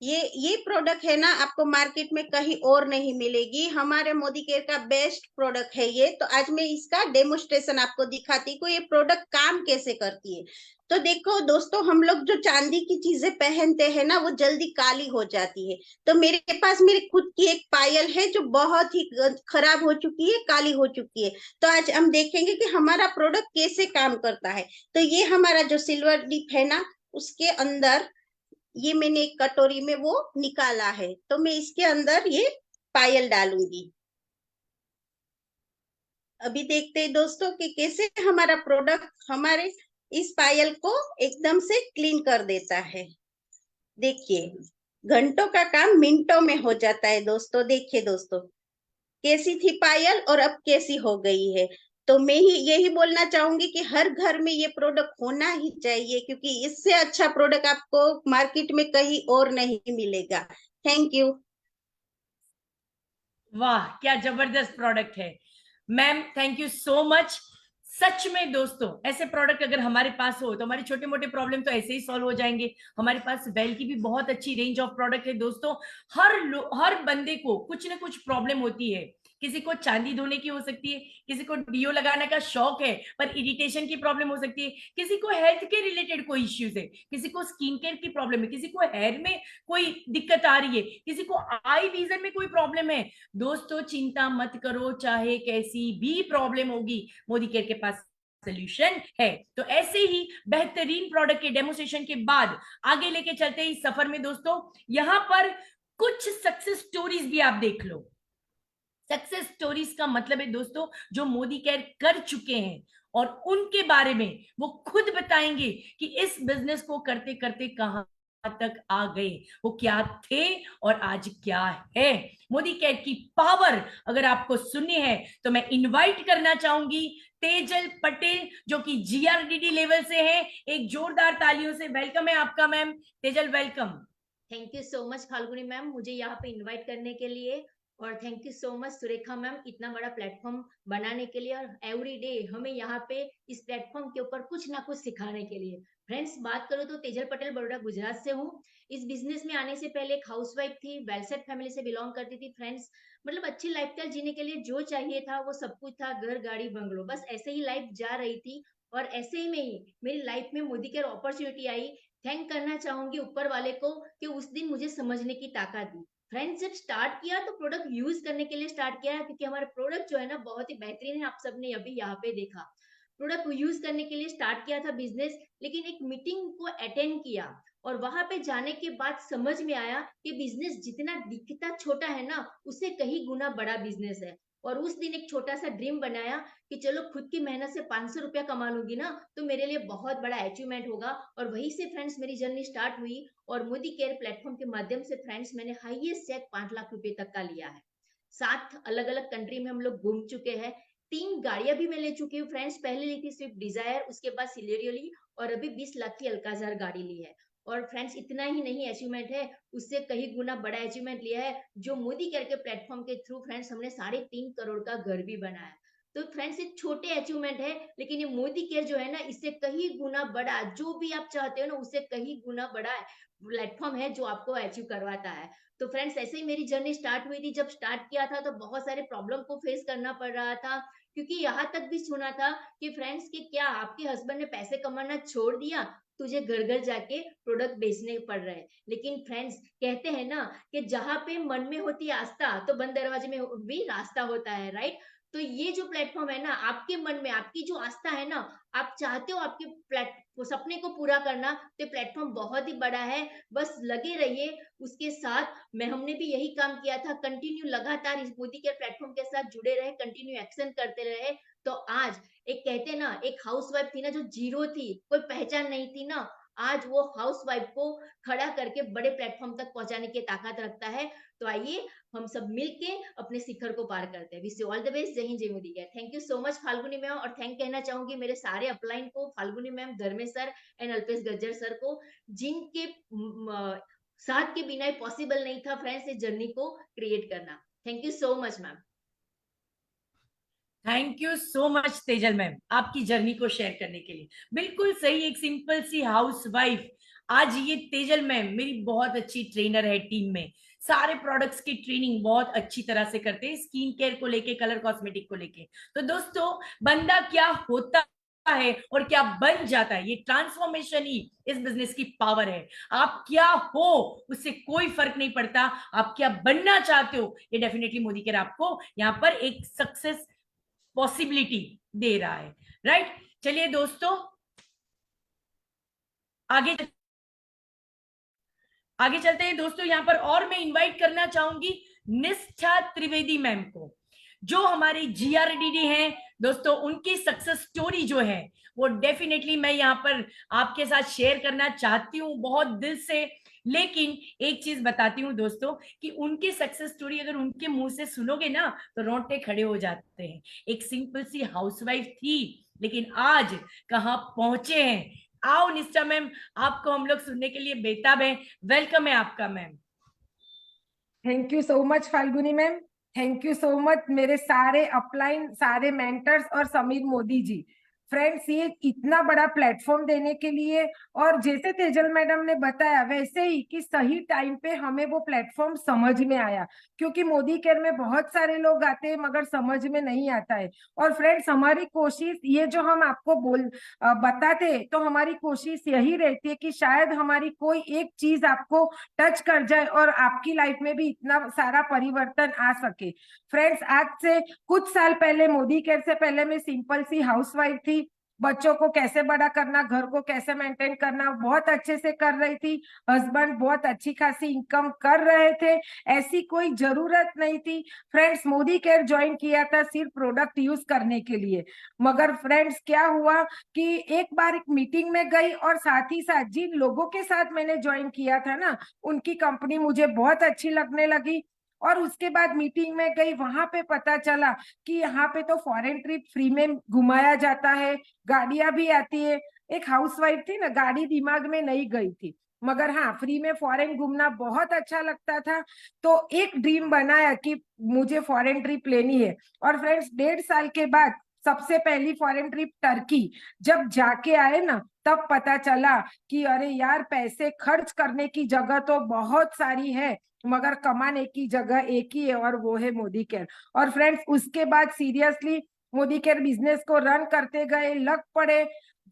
Speaker 4: ये प्रोडक्ट है ना आपको मार्केट में कहीं और नहीं मिलेगी, हमारे मोदी केयर का बेस्ट प्रोडक्ट है ये। तो आज मैं इसका डेमोस्ट्रेशन आपको दिखाती हूँ ये प्रोडक्ट काम कैसे करती है। तो देखो दोस्तों, हम लोग जो चांदी की चीजें पहनते हैं ना वो जल्दी काली हो जाती है। तो मेरे पास मेरी खुद की एक पायल है जो बहुत ही खराब हो चुकी है, काली हो चुकी है। तो आज हम देखेंगे कि हमारा प्रोडक्ट कैसे काम करता है। तो ये हमारा जो सिल्वर डिप है ना, उसके अंदर ये मैंने एक कटोरी में वो निकाला है, तो मैं इसके अंदर ये पायल डालूंगी। अभी देखते हैं दोस्तों कि कैसे हमारा प्रोडक्ट हमारे इस पायल को एकदम से क्लीन कर देता है। देखिए घंटों का काम मिनटों में हो जाता है दोस्तों। देखिए दोस्तों कैसी थी पायल और अब कैसी हो गई है। तो मैं ही यही बोलना चाहूंगी कि हर घर में ये प्रोडक्ट होना ही चाहिए, क्योंकि इससे अच्छा प्रोडक्ट आपको मार्केट में कहीं और नहीं मिलेगा। Thank you.
Speaker 1: वाह क्या जबरदस्त प्रोडक्ट है ma'am, thank you so much. सच में दोस्तों ऐसे प्रोडक्ट अगर हमारे पास हो तो हमारे छोटे मोटे प्रॉब्लम तो ऐसे ही सॉल्व हो जाएंगे। हमारे पास वेल की भी बहुत अच्छी रेंज ऑफ प्रोडक्ट है दोस्तों। हर बंदे को कुछ ना कुछ प्रॉब्लम होती है। किसी को चांदी धोने की हो सकती है, किसी को डीओ लगाने का शौक है पर इरिटेशन की प्रॉब्लम हो सकती है, किसी को हेल्थ के रिलेटेड कोई इश्यूज है, किसी को स्किन केयर की प्रॉब्लम है, किसी को हेयर में कोई दिक्कत आ रही है, किसी को आई विजन में कोई प्रॉब्लम है। दोस्तों चिंता मत करो, चाहे कैसी भी प्रॉब्लम होगी मोदी केयर के पास सोल्यूशन है। तो ऐसे ही बेहतरीन प्रोडक्ट के डेमोस्ट्रेशन के बाद आगे लेके चलते हैं इस सफर में दोस्तों। यहां पर कुछ सक्सेस स्टोरीज भी आप देख लो। सक्सेस स्टोरीज का मतलब है दोस्तों जो मोदी केयर कर चुके हैं और उनके बारे में वो खुद बताएंगे कि इस बिजनेस को करते करते कहां तक आ गए, वो क्या थे और आज क्या है। मोदी केयर की पावर अगर आपको सुननी है तो मैं इनवाइट करना चाहूंगी तेजल पटेल जो कि जीआरडीडी लेवल से है। एक जोरदार तालियों से वेलकम है आपका ma'am. Tejal welcome.
Speaker 5: Thank you so much Falguni ma'am, मुझे यहाँ पे इनवाइट करने के लिए। और thank you so much Surekha ma'am इतना बड़ा प्लेटफॉर्म बनाने के लिए और एवरी डे हमें यहाँ पे इस प्लेटफॉर्म के ऊपर कुछ ना कुछ सिखाने के लिए। फ्रेंड्स, बात करो तो तेजल पटेल बड़ौदा गुजरात से हूँ। इस बिजनेस में आने से पहले एक हाउसवाइफ थी, वेल सेट फैमिली से बिलोंग करती थी। फ्रेंड्स, मतलब अच्छी लाइफस्टाइल जीने के लिए जो चाहिए था वो सब कुछ था, घर गाड़ी बंगलो, बस ऐसे ही लाइफ जा रही थी। और ऐसे ही में ही मेरी लाइफ में मोदी केयर अपॉर्चुनिटी आई। थैंक करना चाहूंगी ऊपर वाले को कि उस दिन मुझे समझने की ताकत दी। फ्रेंड्स, जब स्टार्ट किया तो प्रोडक्ट यूज करने के लिए स्टार्ट किया, क्योंकि हमारा प्रोडक्ट जो है ना बहुत ही बेहतरीन है। आप सबने अभी यहाँ पे देखा, प्रोडक्ट यूज करने के लिए स्टार्ट किया था बिजनेस। लेकिन एक मीटिंग को अटेंड किया और वहां पे जाने के बाद समझ में आया कि बिजनेस जितना दिखता छोटा है ना, उससे कहीं गुना बड़ा बिजनेस है। और उस दिन एक छोटा सा ड्रीम बनाया कि चलो खुद की मेहनत से 500 रुपया कमा लूंगी ना, तो मेरे लिए बहुत बड़ा अचीवमेंट होगा। और वहीं से फ्रेंड्स मेरी जर्नी स्टार्ट हुई। और मोदी केयर प्लेटफॉर्म के माध्यम से फ्रेंड्स मैंने हाईएस्ट चेक 5 लाख रुपए तक का लिया है। 7 अलग अलग कंट्री में हम लोग घूम चुके हैं। 3 गाड़ियां भी मैं ले चुकी हूँ फ्रेंड्स। पहले ली थी स्विफ्ट डिजायर, उसके बाद सिलेरियो ली, और अभी 20 लाख की अल्काजार गाड़ी ली है। और फ्रेंड्स, इतना ही नहीं अचीवमेंट है, उससे कहीं गुना बड़ा अचीवमेंट लिया है, जो मोदी केयर के प्लेटफॉर्म के थ्रू फ्रेंड्स हमने 3.5 करोड़ का घर भी बनाया। तो फ्रेंड्स, ये छोटे अचीवमेंट है, लेकिन ये मोदी केयर जो है ना, इससे कहीं गुना बड़ा, जो भी आप चाहते हो ना, उससे कहीं गुना बड़ा प्लेटफॉर्म है जो आपको अचीव करवाता है। तो फ्रेंड्स, ऐसे ही मेरी जर्नी स्टार्ट हुई थी। जब स्टार्ट किया था तो बहुत सारे प्रॉब्लम को फेस करना पड़ रहा था, क्योंकि यहाँ तक भी सुना था कि फ्रेंड्स कि क्या आपके हस्बैंड ने पैसे कमाना छोड़ दिया, तुझे घर घर जाके प्रोडक्ट बेचने पड़ रहे। लेकिन फ्रेंड्स, कहते हैं ना कि जहां पे मन में होती आस्था, तो बंद दरवाजे में भी रास्ता होता है, राइट। तो ये जो प्लेटफॉर्म है ना, आपके मन में आपकी जो आस्था है ना, आप चाहते हो आपके सपने को पूरा करना, तो प्लेटफॉर्म बहुत ही बड़ा है। बस लगे रहिए उसके साथ। हमने भी यही काम किया था, कंटिन्यू लगातार इस मोदी केयर प्लेटफॉर्म के साथ जुड़े रहे, कंटिन्यू एक्शन करते रहे। तो आज एक कहते ना, एक हाउसवाइफ थी ना जो जीरो थी, कोई पहचान नहीं थी ना, आज वो हाउसवाइफ को खड़ा करके बड़े प्लेटफॉर्म तक पहुंचाने की ताकत रखता है। तो आइए हम सब मिलके अपने शिखर को पार करते हैं। Wish you all the best. जय हिंद, जय Modi care. Thank you so much Falguni ma'am. और थैंक कहना चाहूंगी मेरे सारे अपलाइन को, Falguni ma'am, Dharmesh sir and Alpesh Gajjar sir को, जिनके साथ के बिना पॉसिबल नहीं था फ्रेंड्स इस जर्नी को क्रिएट करना। Thank you so much ma'am.
Speaker 1: Thank you so much Tejal ma'am, आपकी जर्नी को शेयर करने के लिए। बिल्कुल सही, एक सिंपल सी हाउसवाइफ, आज ये तेजल मैम मेरी बहुत अच्छी ट्रेनर है टीम में। सारे प्रोडक्ट्स की ट्रेनिंग बहुत अच्छी तरह से करते हैं, स्किन केयर को लेके, कलर कॉस्मेटिक को लेके। तो दोस्तों, बंदा क्या होता है और क्या बन जाता है, ये ट्रांसफॉर्मेशन ही इस बिजनेस की पावर है। आप क्या हो उससे कोई फर्क नहीं पड़ता, आप क्या बनना चाहते हो, ये डेफिनेटली मोदी केयर आपको यहाँ पर एक सक्सेस पॉसिबिलिटी दे रहा है, राइट। चलिए दोस्तों, आगे आगे चलते हैं दोस्तों। यहां पर और मैं इनवाइट करना चाहूंगी निष्ठा त्रिवेदी मैम को, जो हमारी जीआरडीडी हैं दोस्तों। उनकी सक्सेस स्टोरी जो है वो डेफिनेटली मैं यहाँ पर आपके साथ शेयर करना चाहती हूँ बहुत दिल से। लेकिन एक चीज बताती हूँ दोस्तों, कि उनकी सक्सेस स्टोरी अगर उनके मुंह से सुनोगे ना, तो रोंगटे खड़े हो जाते हैं। एक सिंपल सी हाउसवाइफ थी, लेकिन आज कहाँ पहुंचे हैं। आओ निष्ठा मैम, आपको हम लोग सुनने के लिए बेताब हैं। वेलकम है आपका ma'am.
Speaker 6: Thank you so much Falguni ma'am. Thank you so much मेरे सारे अपलाइन, सारे मेंटर्स और समीर मोदी जी। फ्रेंड्स, ये इतना बड़ा प्लेटफॉर्म देने के लिए, और जैसे तेजल मैडम ने बताया वैसे ही कि सही टाइम पे हमें वो प्लेटफॉर्म समझ में आया, क्योंकि मोदी केयर में बहुत सारे लोग आते हैं मगर समझ में नहीं आता है। और फ्रेंड्स, हमारी कोशिश ये जो हम आपको बताते, तो हमारी कोशिश यही रहती है कि शायद हमारी कोई एक चीज आपको टच कर जाए और आपकी लाइफ में भी इतना सारा परिवर्तन आ सके। फ्रेंड्स, आज से कुछ साल पहले, मोदी केयर से पहले, मैं सिंपल सी हाउसवाइफ थी। बच्चों को कैसे बड़ा करना, घर को कैसे मेंटेन करना, बहुत अच्छे से कर रही थी। हस्बैंड बहुत अच्छी खासी इनकम कर रहे थे, ऐसी कोई जरूरत नहीं थी। फ्रेंड्स, मोदी केयर ज्वाइन किया था सिर्फ प्रोडक्ट यूज करने के लिए। मगर फ्रेंड्स, क्या हुआ कि एक बार एक मीटिंग में गई, और साथ ही साथ जिन लोगों के साथ मैंने ज्वाइन किया था ना, उनकी कंपनी मुझे बहुत अच्छी लगने लगी। और उसके बाद मीटिंग में गई, वहां पे पता चला कि यहाँ पे तो फॉरेन ट्रिप फ्री में घुमाया जाता है, गाड़ियां भी आती है। एक हाउसवाइफ थी ना, गाड़ी दिमाग में नहीं गई थी। मगर हाँ, फ्री में फॉरेन घूमना बहुत अच्छा लगता था। तो एक ड्रीम बनाया कि मुझे फॉरेन ट्रिप लेनी है। और फ्रेंड्स, 1.5 साल के बाद सबसे पहली फॉरेन ट्रिप टर्की जब जाके आए ना, तब पता चला कि अरे यार, पैसे खर्च करने की जगह तो बहुत सारी है, मगर कमाने की जगह एक ही है, और वो है मोदी केयर। और फ्रेंड्स, उसके बाद सीरियसली मोदी केयर बिजनेस को रन करते गए, लग पड़े,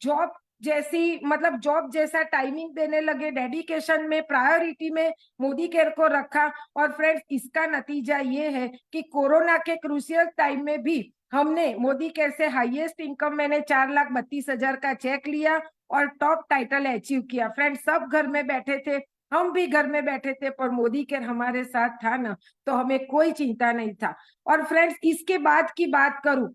Speaker 6: जॉब जैसी, मतलब जॉब जैसा टाइमिंग देने लगे, डेडिकेशन में, प्रायोरिटी में मोदी केयर को रखा। और फ्रेंड्स, इसका नतीजा ये है कि कोरोना के क्रूशियल टाइम में भी हमने मोदी केयर से हाईएस्ट इनकम, मैंने 4,32,000 का चेक लिया और टॉप टाइटल अचीव किया। फ्रेंड्स, सब घर में बैठे थे, हम भी घर में बैठे थे, पर मोदी केयर हमारे साथ था ना, तो हमें कोई चिंता नहीं था। और फ्रेंड्स, इसके बाद की बात करूं,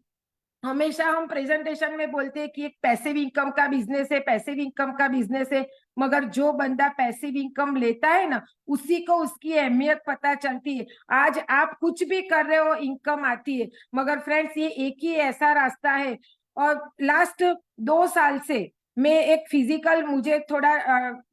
Speaker 6: हमेशा हम प्रेजेंटेशन में बोलते हैं कि एक पैसिव इनकम का बिजनेस है, पैसिव इनकम का बिजनेस है, मगर जो बंदा पैसिव इनकम लेता है ना, उसी को उसकी अहमियत पता चलती है। आज आप कुछ भी कर रहे हो, इनकम आती है, मगर फ्रेंड्स, ये एक ही ऐसा रास्ता है। और लास्ट 2 साल से मैं एक फिजिकल, मुझे थोड़ा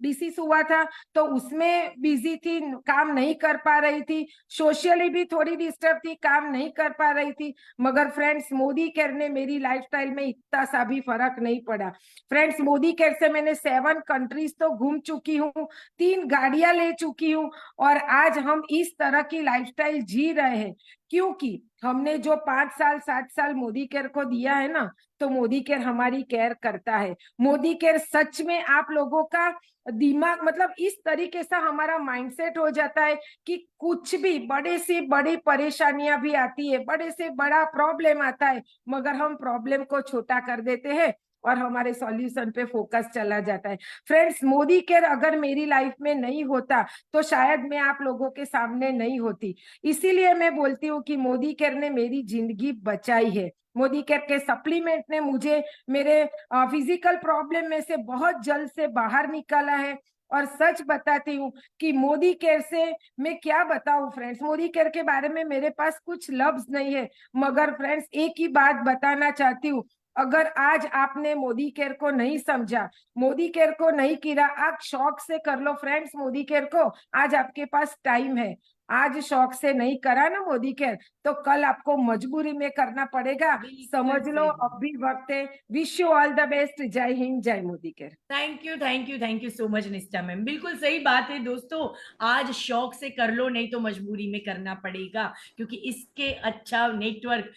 Speaker 6: डिसीज हुआ था, तो उसमें बिजी थी, काम नहीं कर पा रही थी, सोशली भी थोड़ी डिस्टर्ब थी, काम नहीं कर पा रही थी। मगर फ्रेंड्स, मोदी केयर ने मेरी लाइफस्टाइल में इतना सा भी फर्क नहीं पड़ा। फ्रेंड्स, मोदी केयर से मैंने 7 कंट्रीज तो घूम चुकी हूँ, 3 गाड़ियां ले चुकी हूँ, और आज हम इस तरह की लाइफस्टाइल जी रहे हैं, क्योंकि हमने जो 5 साल 7 साल मोदी केयर को दिया है ना, तो मोदी केयर हमारी केयर करता है। मोदी केयर सच में आप लोगों का दिमाग, मतलब इस तरीके से हमारा माइंडसेट हो जाता है कि कुछ भी बड़े से बड़ी परेशानियां भी आती है, बड़े से बड़ा प्रॉब्लम आता है, मगर हम प्रॉब्लम को छोटा कर देते हैं और हमारे सॉल्यूशन पे फोकस चला जाता है। फ्रेंड्स, मोदी केयर अगर मेरी लाइफ में नहीं होता, तो शायद मैं आप लोगों के सामने नहीं होती। इसीलिए मैं बोलती हूँ कि मोदी केयर ने मेरी जिंदगी बचाई है। मोदी केयर के सप्लीमेंट ने मुझे मेरे फिजिकल प्रॉब्लम में से बहुत जल्द से बाहर निकाला है। और सच बताती हूँ कि मोदी केयर से मैं क्या बताऊं फ्रेंड्स, मोदी केयर के बारे में मेरे पास कुछ लफ्ज नहीं है, मगर फ्रेंड्स, एक ही बात बताना चाहती हूँ, अगर आज आपने मोदी केयर को नहीं समझा, मोदी केयर को नहीं किया, आप शौक से कर लो फ्रेंड्स मोदी केयर को, आज आपके पास टाइम है। आज शौक से नहीं करा ना मोदी केयर, तो कल आपको मजबूरी में करना पड़ेगा। समझ लो, अब भी वक्त है। Wish you all the best. जय हिंद, जय Modi care.
Speaker 1: Thank you so much निष्ठा मैम, बिल्कुल सही बात है दोस्तों, आज शौक से कर लो, नहीं तो मजबूरी में करना पड़ेगा, क्योंकि इसके अच्छा नेटवर्क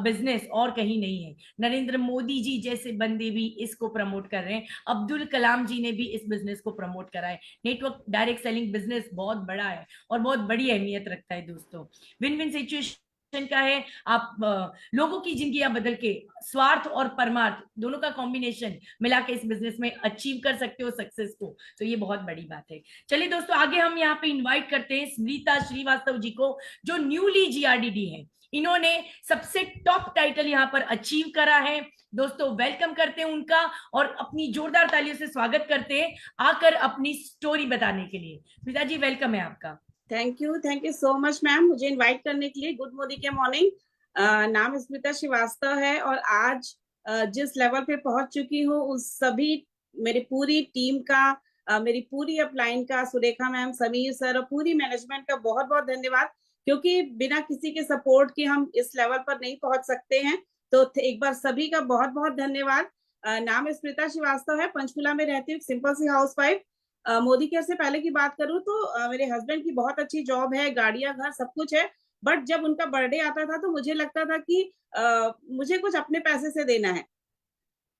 Speaker 1: बिजनेस और कहीं नहीं है। नरेंद्र मोदी जी जैसे बंदे भी इसको प्रमोट कर रहे हैं, अब्दुल कलाम जी ने भी इस बिजनेस को प्रमोट करा है। नेटवर्क डायरेक्ट सेलिंग बिजनेस बहुत बड़ा है और बहुत बड़ी अहमियत रखता है दोस्तों। विन विन सिचुएशन का है, आप लोगों की जिंदगियां बदल के स्वार्थ और परमार्थ दोनों का कॉम्बिनेशन मिला के इस बिजनेस में अचीव कर सकते हो सक्सेस को, तो ये बहुत बड़ी बात है। चलिए दोस्तों, आगे हम यहाँ पे इनवाइट करते हैं स्मृता श्रीवास्तव जी को, जो न्यूली जीआरडीडी है। इन्होंने सबसे टॉप टाइटल यहाँ पर अचीव करा है दोस्तों, वेलकम करते हैं उनका और अपनी जोरदार तालियों से स्वागत करते हैं आकर अपनी स्टोरी बताने के लिए। स्मृता जी, वेलकम है आपका।
Speaker 7: Thank you so much ma'am, मुझे इनवाइट करने के लिए। गुड मोदी के मॉर्निंग। नाम स्मिता श्रीवास्तव है और आज जिस लेवल पे पहुंच चुकी हूँ, उस सभी मेरी पूरी टीम का, मेरी पूरी अपलाइन का, सुरेखा मैम, समीर सर और पूरी मैनेजमेंट का बहुत बहुत धन्यवाद, क्योंकि बिना किसी के सपोर्ट के हम इस लेवल पर नहीं पहुंच सकते हैं। तो एक बार सभी का बहुत बहुत धन्यवाद। नाम स्मिता श्रीवास्तव है, पंचकुला में रहती हूँ, सिंपल सी हाउस वाइफ। मोदी केयर से पहले की बात करूं तो मेरे हस्बैंड की बहुत अच्छी जॉब है, गाड़ियां, घर, सब कुछ है। बट जब उनका बर्थडे आता था तो मुझे लगता था कि मुझे कुछ अपने पैसे से देना है।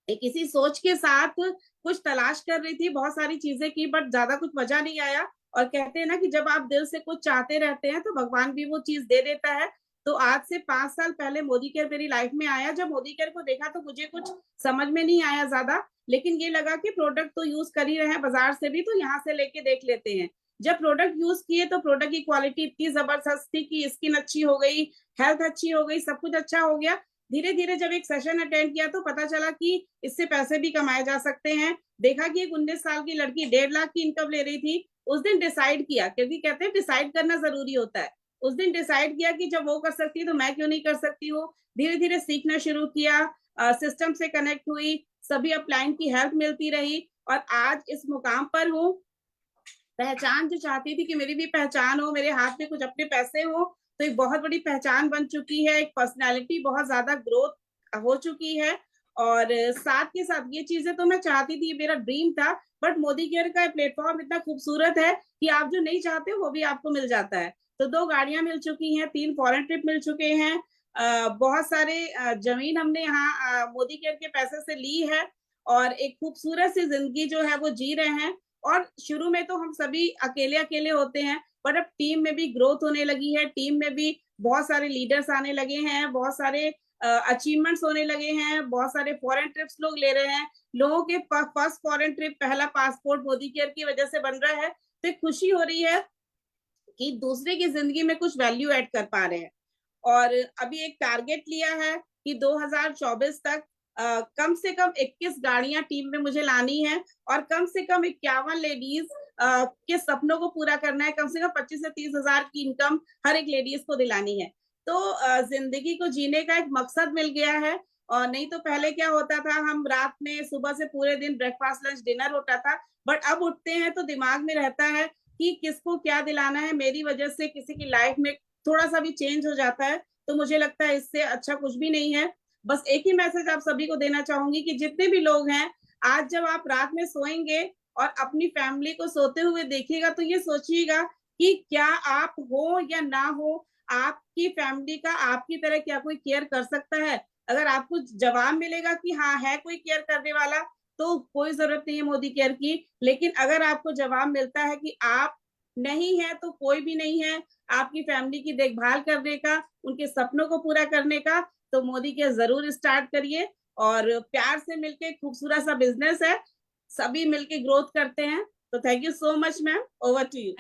Speaker 7: एक इसी सोच के साथ कुछ तलाश कर रही थी, बहुत सारी चीजें की, बट ज्यादा कुछ मजा नहीं आया। और कहते हैं ना कि जब आप दिल से कुछ चाहते रहते हैं तो भगवान भी वो चीज दे देता है। तो आज से 5 साल पहले मोदी केयर मेरी लाइफ में आया। जब मोदी केयर को देखा तो मुझे कुछ समझ में नहीं आया ज्यादा, लेकिन ये लगा कि प्रोडक्ट तो यूज कर ही रहे हैं बाजार से भी, तो यहाँ से लेके देख लेते हैं। जब प्रोडक्ट यूज किए तो प्रोडक्ट की क्वालिटी इतनी जबरदस्त थी कि स्किन अच्छी हो गई, हेल्थ अच्छी हो गई, सब कुछ अच्छा हो गया। धीरे धीरे जब एक सेशन अटेंड किया तो पता चला कि इससे पैसे भी कमाए जा सकते हैं। देखा कि एक 19 साल की लड़की 1.5 लाख की इनकम ले रही थी। उस दिन डिसाइड किया, क्योंकि कहते हैं डिसाइड करना जरूरी होता है। उस दिन डिसाइड किया कि जब वो कर सकती है तो मैं क्यों नहीं कर सकती हूँ। धीरे धीरे सीखना शुरू किया, सिस्टम से कनेक्ट हुई, सभी अपलाइन की हेल्प मिलती रही और आज इस मुकाम पर हूँ। पहचान जो चाहती थी कि मेरी भी पहचान हो, मेरे हाथ में कुछ अपने पैसे हो, तो एक बहुत बड़ी पहचान बन चुकी है, एक पर्सनालिटी बहुत ज्यादा ग्रोथ हो चुकी है। और साथ के साथ ये चीजें तो मैं चाहती थी, मेरा ड्रीम था, बट मोदी केयर का प्लेटफॉर्म इतना खूबसूरत है कि आप जो नहीं चाहते वो भी आपको मिल जाता है। तो 2 गाड़ियां मिल चुकी हैं, 3 फॉरेन ट्रिप मिल चुके हैं, बहुत सारे जमीन हमने यहाँ मोदी केयर के पैसे से ली है, और एक खूबसूरत सी जिंदगी जो है वो जी रहे हैं। और शुरू में तो हम सभी अकेले अकेले होते हैं, बट अब टीम में भी ग्रोथ होने लगी है, टीम में भी बहुत सारे लीडर्स आने लगे हैं, बहुत सारे अचीवमेंट्स होने लगे हैं, बहुत सारे फॉरेन ट्रिप्स लोग ले रहे हैं। लोगों के फर्स्ट फॉरेन ट्रिप, पहला पासपोर्ट मोदी केयर की वजह से बन रहा है। तो खुशी हो रही है कि दूसरे की जिंदगी में कुछ वैल्यू ऐड कर पा रहे हैं। और अभी एक टारगेट लिया है कि 2024 तक कम से कम 21 गाड़ियां टीम में मुझे लानी है, और कम से कम 51 लेडीज के सपनों को पूरा करना है। कम से कम 25 से 30 हजार की इनकम हर एक लेडीज को दिलानी है। तो जिंदगी को जीने का एक मकसद मिल गया है। और नहीं तो पहले क्या होता था, हम रात में सुबह से पूरे दिन ब्रेकफास्ट लंच डिनर होता था, बट अब उठते हैं तो दिमाग में रहता है कि किसको क्या दिलाना है। मेरी वजह से किसी की लाइफ में थोड़ा सा भी चेंज हो जाता है, तो मुझे लगता है इससे अच्छा कुछ भी नहीं है। बस एक ही मैसेज आप सभी को देना चाहूंगी कि जितने भी लोग हैं, आज जब आप रात में सोएंगे और अपनी फैमिली को सोते हुए देखिएगा, तो ये सोचिएगा कि क्या आप हो या ना हो, आपकी फैमिली का आपकी तरह क्या कोई केयर कर सकता है। अगर आपको जवाब मिलेगा कि हाँ है कोई केयर करने वाला, तो कोई जरूरत नहीं है मोदी केयर की। लेकिन अगर आपको जवाब मिलता है कि आप नहीं है, तो कोई भी नहीं है आपकी फैमिली की देखभाल करने का, उनके सपनों को पूरा करने का, तो मोदी केयर जरूर स्टार्ट करिए। और प्यार से मिलके खूबसूरत सा बिजनेस है, सभी मिलके ग्रोथ करते हैं। तो thank you so much ma'am, over to you.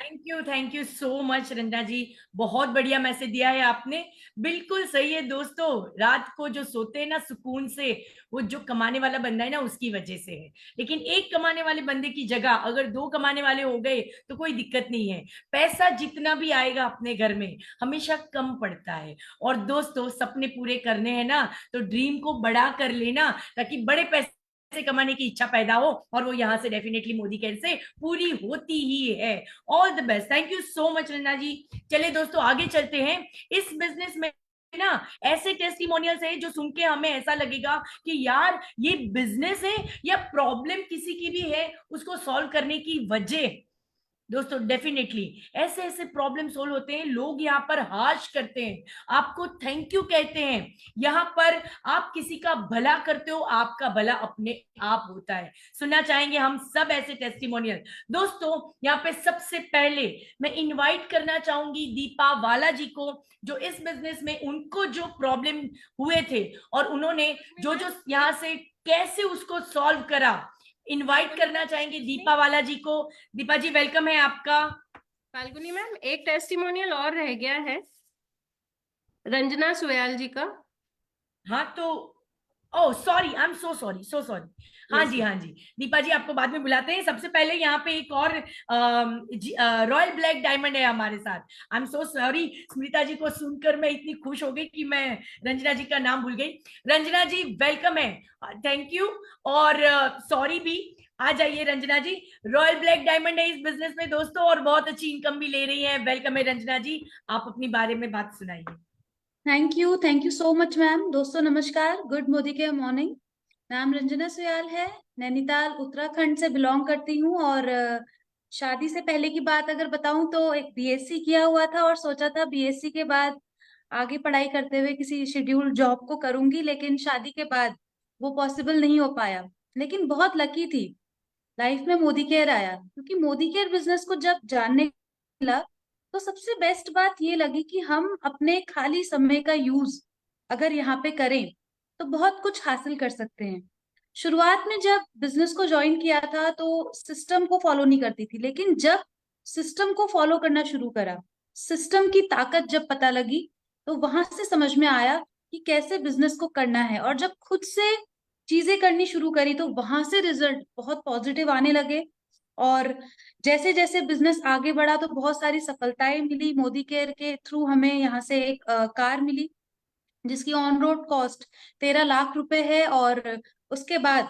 Speaker 1: Thank you so much Ranjana ji. बहुत बढ़िया मैसेज दिया है आपने। बिल्कुल सही है दोस्तों, रात को जो सोते हैं ना सुकून से, वो जो कमाने वाला बंदा है ना उसकी वजह से है। लेकिन एक कमाने वाले बंदे की जगह अगर 2 कमाने वाले हो गए तो कोई दिक्कत नहीं है। पैसा जितना भी आएगा अपने घर में हमेशा कम पड़ता है। और दोस्तों सपने पूरे करने हैं ना, तो ड्रीम को बड़ा कर लेना, ताकि बड़े पैसे कमाने की इच्छा पैदा हो, और वो यहाँ से डेफिनेटली मोदी केयर से पूरी होती ही है। All the best. Thank you so much Ranjana ji. चलिए दोस्तों आगे चलते हैं। इस बिजनेस में ना ऐसे टेस्टिमोनियल्स है जो सुन के हमें ऐसा लगेगा कि यार ये बिजनेस है या प्रॉब्लम किसी की भी है उसको सॉल्व करने की वजह। दोस्तों डेफिनेटली ऐसे ऐसे प्रॉब्लम सोल्व होते हैं, लोग यहाँ पर हाश करते हैं, आपको थैंक यू कहते हैं। यहाँ पर आप किसी का भला करते हो, आपका भला अपने आप होता है। सुनना चाहेंगे हम सब ऐसे टेस्टिमोनियल। दोस्तों यहाँ पे सबसे पहले मैं इनवाइट करना चाहूंगी दीपा वाला जी को, जो इस बिजनेस में उनको जो प्रॉब्लम हुए थे और उन्होंने जो जो यहाँ से कैसे उसको सॉल्व करा। इनवाइट करना चाहेंगे दीपा वाला जी को। दीपा जी वेलकम है आपका।
Speaker 8: फाल्गुनी मैम, एक टेस्टिमोनियल और रह गया है रंजना सुयाल जी का।
Speaker 1: हाँ तो oh sorry, I am so sorry, so sorry. हाँ
Speaker 8: Yes,
Speaker 1: जी
Speaker 8: ma'am.
Speaker 1: हाँ जी, दीपा जी आपको बाद में बुलाते हैं। सबसे पहले यहाँ पे एक और रॉयल ब्लैक डायमंड है हमारे साथ। आई एम सो सॉरी, स्मृता जी को सुनकर मैं इतनी खुश हो गई कि मैं रंजना जी का नाम भूल गई। रंजना जी वेलकम है, थैंक यू। और सॉरी भी, आ जाइए रंजना जी। रॉयल ब्लैक डायमंड है इस बिजनेस में दोस्तों, और बहुत अच्छी इनकम भी ले रही है। वेलकम है रंजना जी, आप अपनी बारे में बात सुनाइए।
Speaker 9: Thank you so much ma'am. दोस्तों नमस्कार, गुड मोदी के मॉर्निंग। नाम रंजना सुयाल है, नैनीताल उत्तराखंड से बिलोंग करती हूँ। और शादी से पहले की बात अगर बताऊं तो एक बीएससी किया हुआ था और सोचा था बीएससी के बाद आगे पढ़ाई करते हुए किसी शेड्यूल जॉब को करूंगी, लेकिन शादी के बाद वो पॉसिबल नहीं हो पाया। लेकिन बहुत लकी थी, लाइफ में मोदी केयर आया, क्योंकि मोदी केयर बिजनेस को जब जानने मिला तो सबसे बेस्ट बात ये लगी कि हम अपने खाली समय का यूज अगर यहाँ पे करें तो बहुत कुछ हासिल कर सकते हैं। शुरुआत में जब बिजनेस को ज्वाइन किया था तो सिस्टम को फॉलो नहीं करती थी, लेकिन जब सिस्टम को फॉलो करना शुरू करा, सिस्टम की ताकत जब पता लगी, तो वहां से समझ में आया कि कैसे बिजनेस को करना है। और जब खुद से चीजें करनी शुरू करी तो वहां से रिजल्ट बहुत पॉजिटिव आने लगे। और जैसे जैसे बिजनेस आगे बढ़ा तो बहुत सारी सफलताएं मिली। मोदी केयर के थ्रू हमें यहाँ से एक कार मिली जिसकी ऑन रोड कॉस्ट 13 लाख रुपए है। और उसके बाद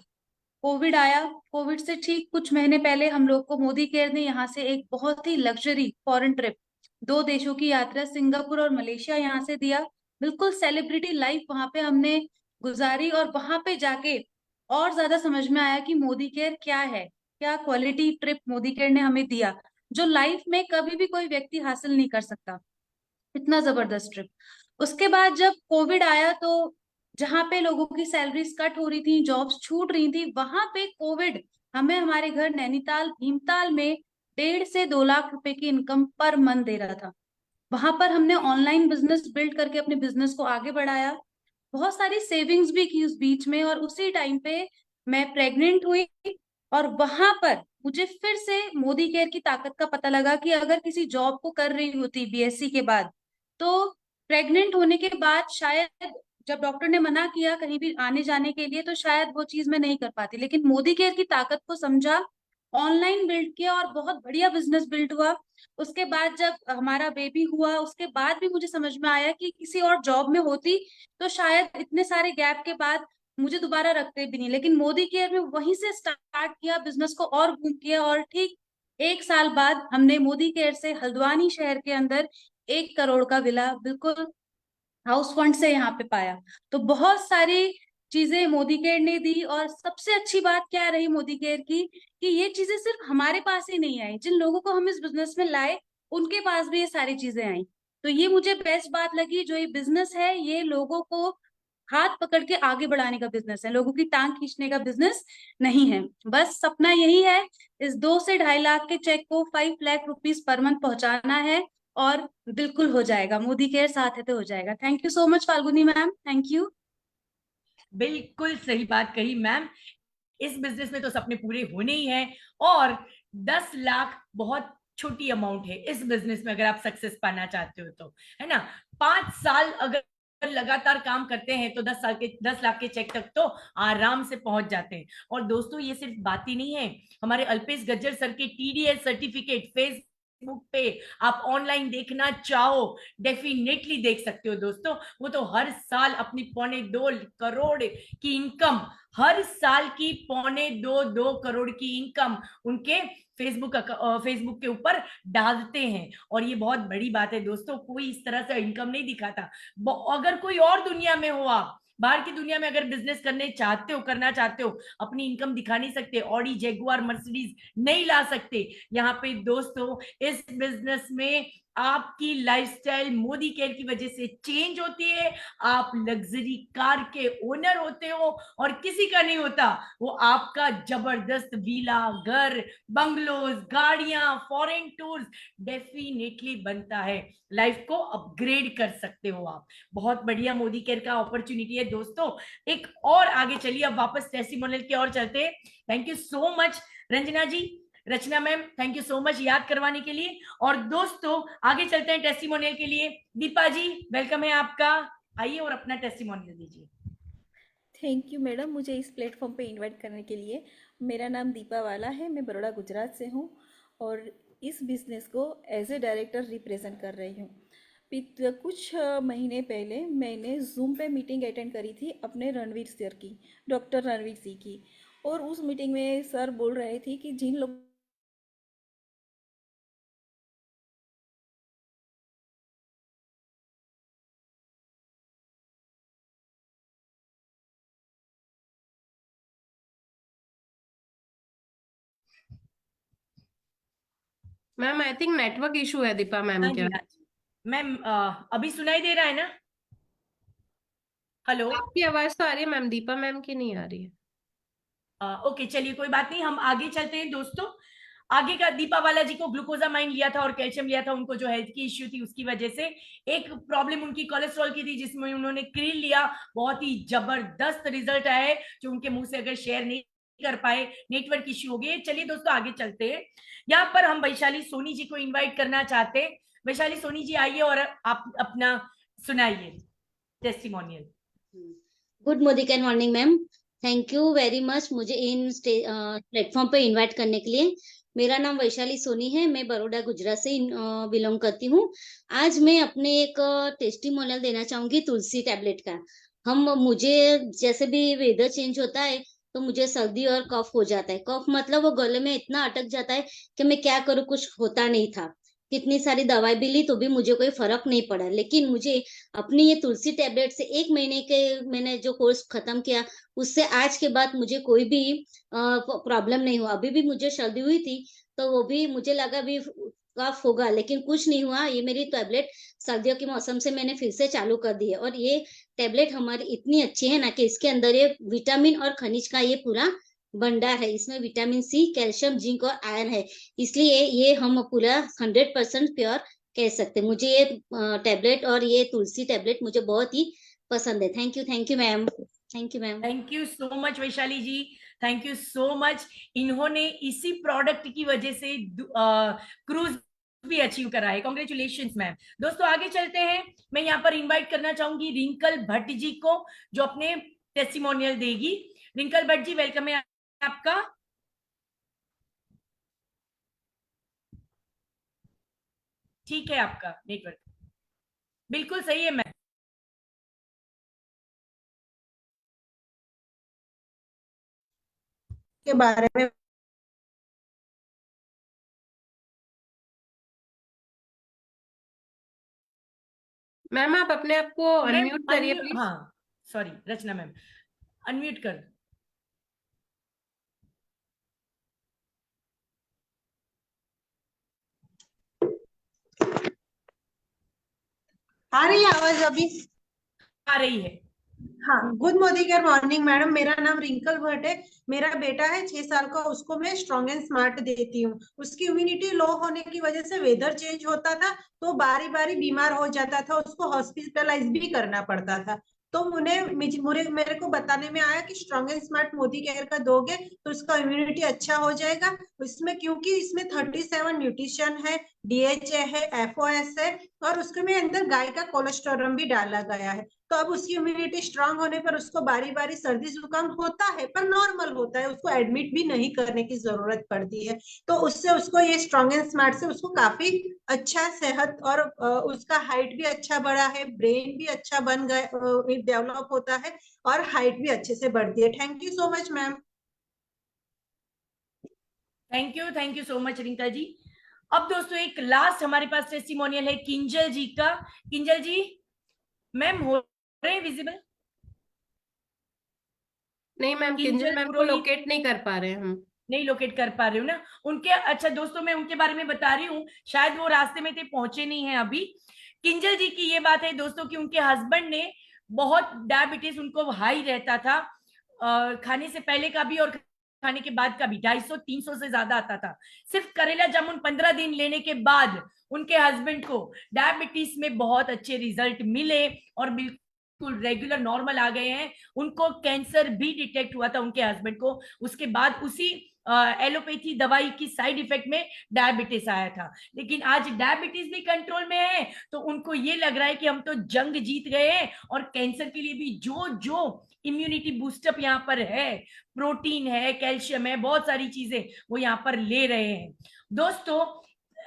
Speaker 9: कोविड आया। कोविड से ठीक कुछ महीने पहले हम लोग को मोदी केयर ने यहाँ से एक बहुत ही लग्जरी फॉरेन ट्रिप, 2 देशों की यात्रा सिंगापुर और मलेशिया यहाँ से दिया। बिल्कुल सेलिब्रिटी लाइफ वहां पे हमने गुजारी, और वहां पे जाके और ज्यादा समझ में आया कि मोदी केयर क्या है, क्या क्वालिटी ट्रिप मोदी केयर ने हमें दिया, जो लाइफ में कभी भी कोई व्यक्ति हासिल नहीं कर सकता। इतना जबरदस्त ट्रिप। उसके बाद जब कोविड आया तो जहाँ पे लोगों की सैलरीज कट हो रही थी, जॉब्स छूट रही थी, वहां पे कोविड हमें हमारे घर नैनीताल भीमताल में 1.5 से 2 लाख रुपए की इनकम पर मंथ दे रहा था। वहां पर हमने ऑनलाइन बिजनेस बिल्ड करके अपने बिजनेस को आगे बढ़ाया, बहुत सारी सेविंग्स भी की उस बीच में। और उसी टाइम पे मैं प्रेग्नेंट हुई, और वहां पर मुझे फिर से मोदी केयर की ताकत का पता लगा कि अगर किसी जॉब को कर रही होती बीएससी के बाद, तो प्रेग्नेंट होने के बाद शायद जब डॉक्टर ने मना किया कहीं भी आने जाने के लिए, तो शायद वो चीज मैं नहीं कर पाती। लेकिन मोदी केयर की ताकत को समझा, ऑनलाइन बिल्ड किया, और बहुत बढ़िया बिजनेस बिल्ड हुआ। उसके बाद जब हमारा बेबी हुआ, उसके बाद भी मुझे समझ में आया कि किसी और जॉब में होती तो शायद इतने सारे गैप के बाद मुझे दोबारा रखते भी नहीं। लेकिन मोदी केयर में वहीं से स्टार्ट किया बिजनेस को और बूम किया, और ठीक 1 साल बाद हमने मोदी केयर से हल्द्वानी शहर के अंदर 1 करोड़ का विला बिल्कुल हाउस फंड से यहाँ पे पाया। तो बहुत सारी चीजें मोदी केयर ने दी, और सबसे अच्छी बात क्या रही मोदी केयर की, कि ये चीजें सिर्फ हमारे पास ही नहीं आई, जिन लोगों को हम इस बिजनेस में लाए उनके पास भी ये सारी चीजें आई। तो ये मुझे बेस्ट बात लगी, जो ये बिजनेस है ये लोगों को हाथ पकड़ के आगे बढ़ाने का बिजनेस है, लोगों की टांग खींचने का बिजनेस नहीं है। बस सपना यही है, इस 2 से 2.5 लाख के चेक को 5 लाख रुपीज पर मंथ पहुंचाना है, और बिल्कुल हो जाएगा। मोदी केयर साथ है तो हो जाएगा। Thank you so much Falguni ma'am, thank you.
Speaker 1: बिल्कुल सही बात कही मैम। इस बिजनेस में तो सपने पूरे होने ही हैं, और 10 लाख बहुत छोटी अमाउंट है इस बिजनेस में अगर आप सक्सेस पाना चाहते हो तो, है ना। 5 साल अगर लगातार काम करते हैं तो 10 लाख के चेक तक तो आराम से पहुंच जाते हैं। और दोस्तों ये सिर्फ बात ही नहीं है, हमारे अल्पेश गज्जर सर के TDS सर्टिफिकेट फेसबुक पे आप ऑनलाइन देखना चाहो डेफिनेटली देख सकते हो दोस्तों। वो तो हर साल अपनी 2.25 करोड़ की इनकम, हर साल की 2.25 करोड़ की इनकम उनके फेसबुक के ऊपर डालते हैं। और ये बहुत बड़ी बात है दोस्तों, कोई इस तरह से इनकम नहीं दिखाता। अगर कोई और दुनिया में हो, आप बाहर की दुनिया में अगर बिजनेस करना चाहते हो, अपनी इनकम दिखा नहीं सकते, ऑडी जैगुआर मर्सिडीज नहीं ला सकते, यहाँ पे दोस्तों इस बिजनेस में आपकी लाइफस्टाइल मोदी केयर की वजह से चेंज होती है। आप लग्जरी कार के ओनर होते हो, और किसी का नहीं होता, वो आपका जबरदस्त विला, घर, बंगलोज, गाड़ियां, फॉरेन टूर्स डेफिनेटली बनता है। लाइफ को अपग्रेड कर सकते हो आप। बहुत बढ़िया मोदी केयर का अपॉर्चुनिटी है दोस्तों। एक और आगे चलिए, अब वापस टेस्टिमोनियल की ओर चलते हैं। Thank you so much Ranjana ji, Rachna ma'am, thank you so much याद करवाने के लिए। और दोस्तों आगे चलते हैं टेस्टिमोनियल के लिए। दीपा जी वेलकम है आपका, आइए और अपना टेस्टिमोनियल दीजिए।
Speaker 10: थैंक यू मैडम, मुझे इस प्लेटफॉर्म पे इनवाइट करने के लिए। मेरा नाम दीपा वाला है, मैं बड़ौदा गुजरात से हूँ, और इस बिज़नेस को एज ए डायरेक्टर रिप्रेजेंट कर रही हूँ। कुछ महीने पहले मैंने जूम पे मीटिंग अटेंड करी थी अपने रणवीर सर की, डॉक्टर रणवीर सिंह की। और उस मीटिंग में सर बोल रहे थे कि जिन लोग
Speaker 8: ma'am I think network issue है दीपा मैम के।
Speaker 1: मैम अभी सुनाई दे रहा है ना? हेलो,
Speaker 8: आपकी आवाज तो आ रही है मैम, दीपा मैम की नहीं आ रही है।
Speaker 1: ओके चलिए कोई बात नहीं, हम आगे चलते हैं दोस्तों। आगे का, दीपा वाला जी को ग्लूकोजामाइन लिया था और कैल्शियम लिया था, उनको जो हेल्थ की इश्यू थी उसकी वजह से एक प्रॉब्लम उनकी कोलेस्ट्रॉल की थी, जिसमें उन्होंने क्रील लिया। बहुत ही जबरदस्त रिजल्ट आया है, जो उनके मुंह से अगर शेयर नहीं कर पाए, नेटवर्क इश्यू हो गए। चलिए दोस्तों आगे चलते हैं। यहाँ पर हम वैशाली सोनी जी को इन्वाइट करना चाहते हैं। वैशाली सोनी जी आइए और आप अपना सुनाइए testimonial.
Speaker 11: Good morning ma'am, thank you very much मुझे इन प्लेटफॉर्म पे इनवाइट करने के लिए। मेरा नाम वैशाली सोनी है, मैं बड़ौदा गुजरात से बिलोंग करती हूँ। आज मैं अपने एक टेस्टिमोनियल देना चाहूंगी तुलसी टैबलेट का। मुझे जैसे भी वेदर चेंज होता है तो मुझे सर्दी और कफ हो जाता है। कफ मतलब वो गले में इतना अटक जाता है कि मैं क्या करूँ, कुछ होता नहीं था। कितनी सारी दवाई भी ली तो भी मुझे कोई फर्क नहीं पड़ा। लेकिन मुझे अपनी ये तुलसी टैबलेट से 1 महीने के मैंने जो कोर्स खत्म किया, उससे आज के बाद मुझे कोई भी प्रॉब्लम नहीं हुआ। अभी भी मुझे सर्दी हुई थी तो वो भी मुझे लगा भी कफ होगा, लेकिन कुछ नहीं हुआ। ये मेरी टैबलेट सर्दियों के मौसम से मैंने फिर से चालू कर दी है। और ये टैबलेट हमारी इतनी अच्छी है ना कि इसके अंदर ये विटामिन और खनिज का ये पूरा भंडार है। इसमें विटामिन सी, कैल्शियम, जिंक और आयरन है, इसलिए ये हम पूरा 100% प्योर कह सकते हैं। मुझे ये टैबलेट और ये तुलसी टैबलेट मुझे बहुत ही पसंद है। Thank you ma'am. Thank you ma'am.
Speaker 1: Thank you so much Vaishali ji, thank you so much. इन्होंने इसी प्रोडक्ट की वजह से क्रूज भी अचीव करा है। Congratulations ma'am. दोस्तों आगे चलते हैं। मैं यहाँ पर इनवाइट करना चाहूंगी रिंकल भट्ट जी को, जो अपने टेस्टिमोनियल देगी। रिंकल भट्ट जी, वेलकम है आपका। ठीक है, आपका नेटवर्क बिल्कुल सही है मैम।
Speaker 12: के बारे में
Speaker 8: मैम आप अपने आप को अनम्यूट करिए प्लीज।
Speaker 1: हाँ सॉरी रचना मैम, अनम्यूट कर।
Speaker 12: आ रही है आवाज अभी?
Speaker 1: आ रही है।
Speaker 12: हाँ, गुड मॉर्निंग मैडम। मेरा नाम रिंकल भट्ट है। मेरा बेटा है 6 साल का, उसको मैं स्ट्रॉन्ग एंड स्मार्ट देती हूँ। उसकी इम्यूनिटी लो होने की वजह से वेदर चेंज होता था तो बारी बारी बीमार हो जाता था, उसको हॉस्पिटलाइज भी करना पड़ता था। तो मेरे को बताने में आया कि strong and smart Modi care का दोगे तो उसका इम्यूनिटी अच्छा हो जाएगा। इसमें क्योंकि इसमें 37 न्यूट्रिशन है, DHA है, FOS है और उसके में अंदर गाय का कोलेस्टेरॉल भी डाला गया है। तो अब उसकी इम्यूनिटी स्ट्रांग होने पर उसको बारी बारी सर्दी जुकाम होता है पर नॉर्मल होता है, उसको एडमिट भी नहीं करने की जरूरत पड़ती है। तो उससे उसको ये स्ट्रॉन्ग एंड स्मार्ट से उसको काफी अच्छा सेहत और उसका हाइट भी अच्छा बढ़ा है, ब्रेन भी अच्छा बन गए डेवलप होता है और हाइट भी अच्छे से बढ़ती है। Thank you so much ma'am.
Speaker 1: Thank you so much Rinkal ji. अब दोस्तों एक लास्ट हमारे पास टेस्टिमोनियल है किंजल जी का। किंजल जी मैम हो रहे हैं विजिबल?
Speaker 8: नहीं मैम, किंजल मैम को लोकेट नहीं कर पा रहे हैं हम।
Speaker 1: नहीं लोकेट कर पा रही हूँ ना उनके। अच्छा दोस्तों मैं उनके बारे में बता रही हूँ, शायद वो रास्ते में थे, पहुंचे नहीं है अभी। किंजल जी की ये बात है दोस्तों कि उनके हस्बैंड ने बहुत डायबिटीज उनको हाई रहता था, खाने से पहले का भी और खाने के बाद का भी 250-300 से ज्यादा आता था। सिर्फ करेला जामुन 15 दिन लेने के बाद उनके हस्बैंड को डायबिटीज में बहुत अच्छे रिजल्ट मिले और बिल्कुल रेगुलर नॉर्मल आ गए हैं। उनको कैंसर भी डिटेक्ट हुआ था उनके हस्बैंड को, उसके बाद उसी एलोपैथी दवाई की साइड इफेक्ट में डायबिटीज आया था। लेकिन आज डायबिटीज भी कंट्रोल में है तो उनको ये लग रहा है कि हम तो जंग जीत गए हैं और कैंसर के लिए भी जो जो इम्यूनिटी बूस्टअप यहाँ पर है, प्रोटीन है, कैल्शियम है, बहुत सारी चीजें वो यहाँ पर ले रहे हैं दोस्तों।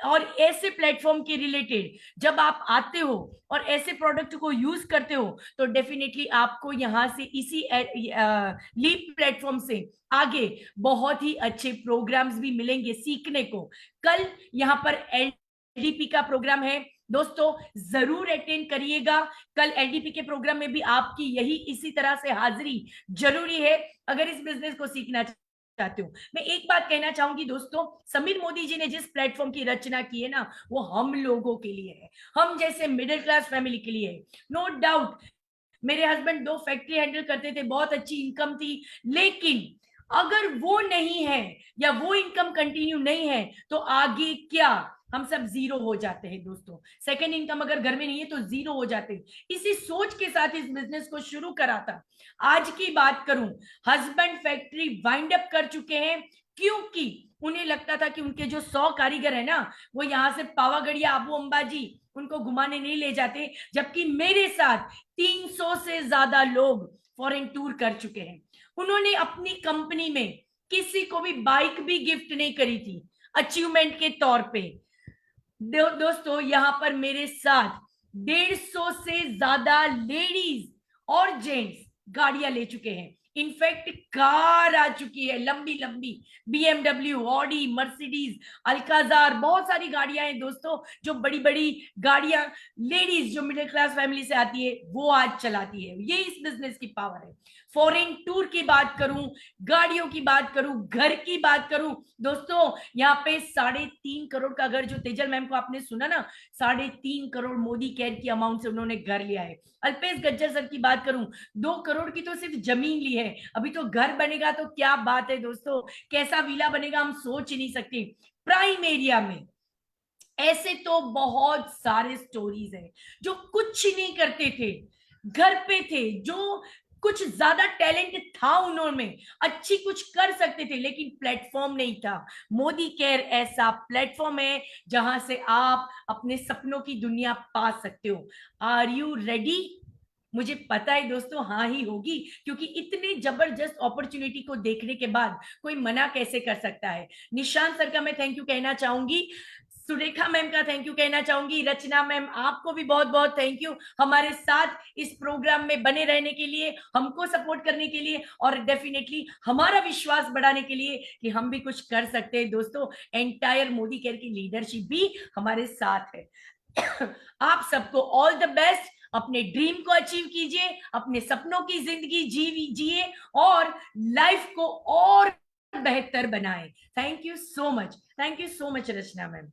Speaker 1: और ऐसे प्लेटफॉर्म के रिलेटेड जब आप आते हो और ऐसे प्रोडक्ट को यूज करते हो तो डेफिनेटली आपको यहाँ से इसी लीप प्लेटफॉर्म से आगे बहुत ही अच्छे प्रोग्राम्स भी मिलेंगे सीखने को। कल यहाँ पर LDP का प्रोग्राम है दोस्तों, जरूर अटेंड करिएगा। कल LDP के प्रोग्राम में भी आपकी यही इसी तरह से हाजिरी जरूरी है अगर इस बिजनेस को सीखना चाहते हो। मैं एक बात कहना चाहूंगी दोस्तों, समीर मोदी जी ने जिस प्लेटफॉर्म की रचना की है ना वो हम लोगों के लिए है, हम जैसे मिडिल क्लास फैमिली के लिए है। नो डाउट मेरे हस्बैंड 2 फैक्ट्री हैंडल करते थे, बहुत अच्छी इनकम थी, लेकिन अगर वो नहीं है या वो इनकम कंटिन्यू नहीं है तो आगे क्या, हम सब जीरो हो जाते हैं दोस्तों। सेकेंड इनकम अगर घर में नहीं है तो जीरो हो जाते हैं। इसी सोच के साथ इस बिजनेस को शुरू करा था। आज की बात करूं, हस्बैंड फैक्ट्री वाइंड अप कर चुके हैं क्योंकि उन्हें लगता था कि उनके जो 100 कारीगर है ना वो यहाँ से पावागढ़ या आबू अंबाजी उनको घुमाने नहीं ले जाते, जबकि मेरे साथ 300 से ज्यादा लोग फॉरेन टूर कर चुके हैं। उन्होंने अपनी कंपनी में किसी को भी बाइक भी गिफ्ट नहीं करी थी अचीवमेंट के तौर पे। दोस्तों यहाँ पर मेरे साथ 150 से ज्यादा लेडीज और जेंट्स गाड़ियां ले चुके हैं इनफैक्ट कार आ चुकी है लंबी लंबी, BMW, ऑडी, मर्सिडीज, अल्काजार, बहुत सारी गाड़ियां हैं दोस्तों, जो बड़ी बड़ी गाड़ियां लेडीज जो मिडिल क्लास फैमिली से आती है वो आज चलाती है। ये इस बिजनेस की पावर है। फॉरेन टूर की बात करूं, गाड़ियों की बात करूं, घर की बात करूं दोस्तों, यहाँ पे 3.5 करोड़ का घर, जो तेजल मैम को आपने सुना ना, 3.5 करोड़ मोदी केयर की अमाउंट से उन्होंने घर लिया है। अल्पेश गज्जर सर की बात करूं, 2 करोड़ की तो सिर्फ जमीन ली है, अभी तो घर बनेगा तो क्या बात है दोस्तों, कैसा विला बनेगा हम सोच ही नहीं सकते। प्राइम एरिया में ऐसे तो बहुत सारे स्टोरीज हैं, जो कुछ नहीं करते थे, घर पे थे, जो कुछ ज्यादा टैलेंट था उन्होंने, अच्छी कुछ कर सकते थे, लेकिन प्लेटफॉर्म नहीं था। मोदी केयर ऐसा प्लेटफॉर्म है जहां से आप अपने सपनों की दुनिया पा सकते हो। Are you ready? मुझे पता है दोस्तों हाँ ही होगी, क्योंकि इतने जबरदस्त अपॉर्चुनिटी को देखने के बाद कोई मना कैसे कर सकता है। निशांत सर का मैं थैंक यू कहना चाहूंगी, सुरेखा मैम का थैंक यू कहना चाहूंगी, रचना मैम आपको भी बहुत बहुत थैंक यू हमारे साथ इस प्रोग्राम में बने रहने के लिए, हमको सपोर्ट करने के लिए, और डेफिनेटली हमारा विश्वास बढ़ाने के लिए कि हम भी कुछ कर सकते हैं। दोस्तों एंटायर मोदी केयर की लीडरशिप भी हमारे साथ है। आप सबको ऑल द बेस्ट, अपने ड्रीम को अचीव कीजिए, अपने सपनों की जिंदगी जिए और लाइफ को और बेहतर बनाएं। Thank you so much Rachna ma'am.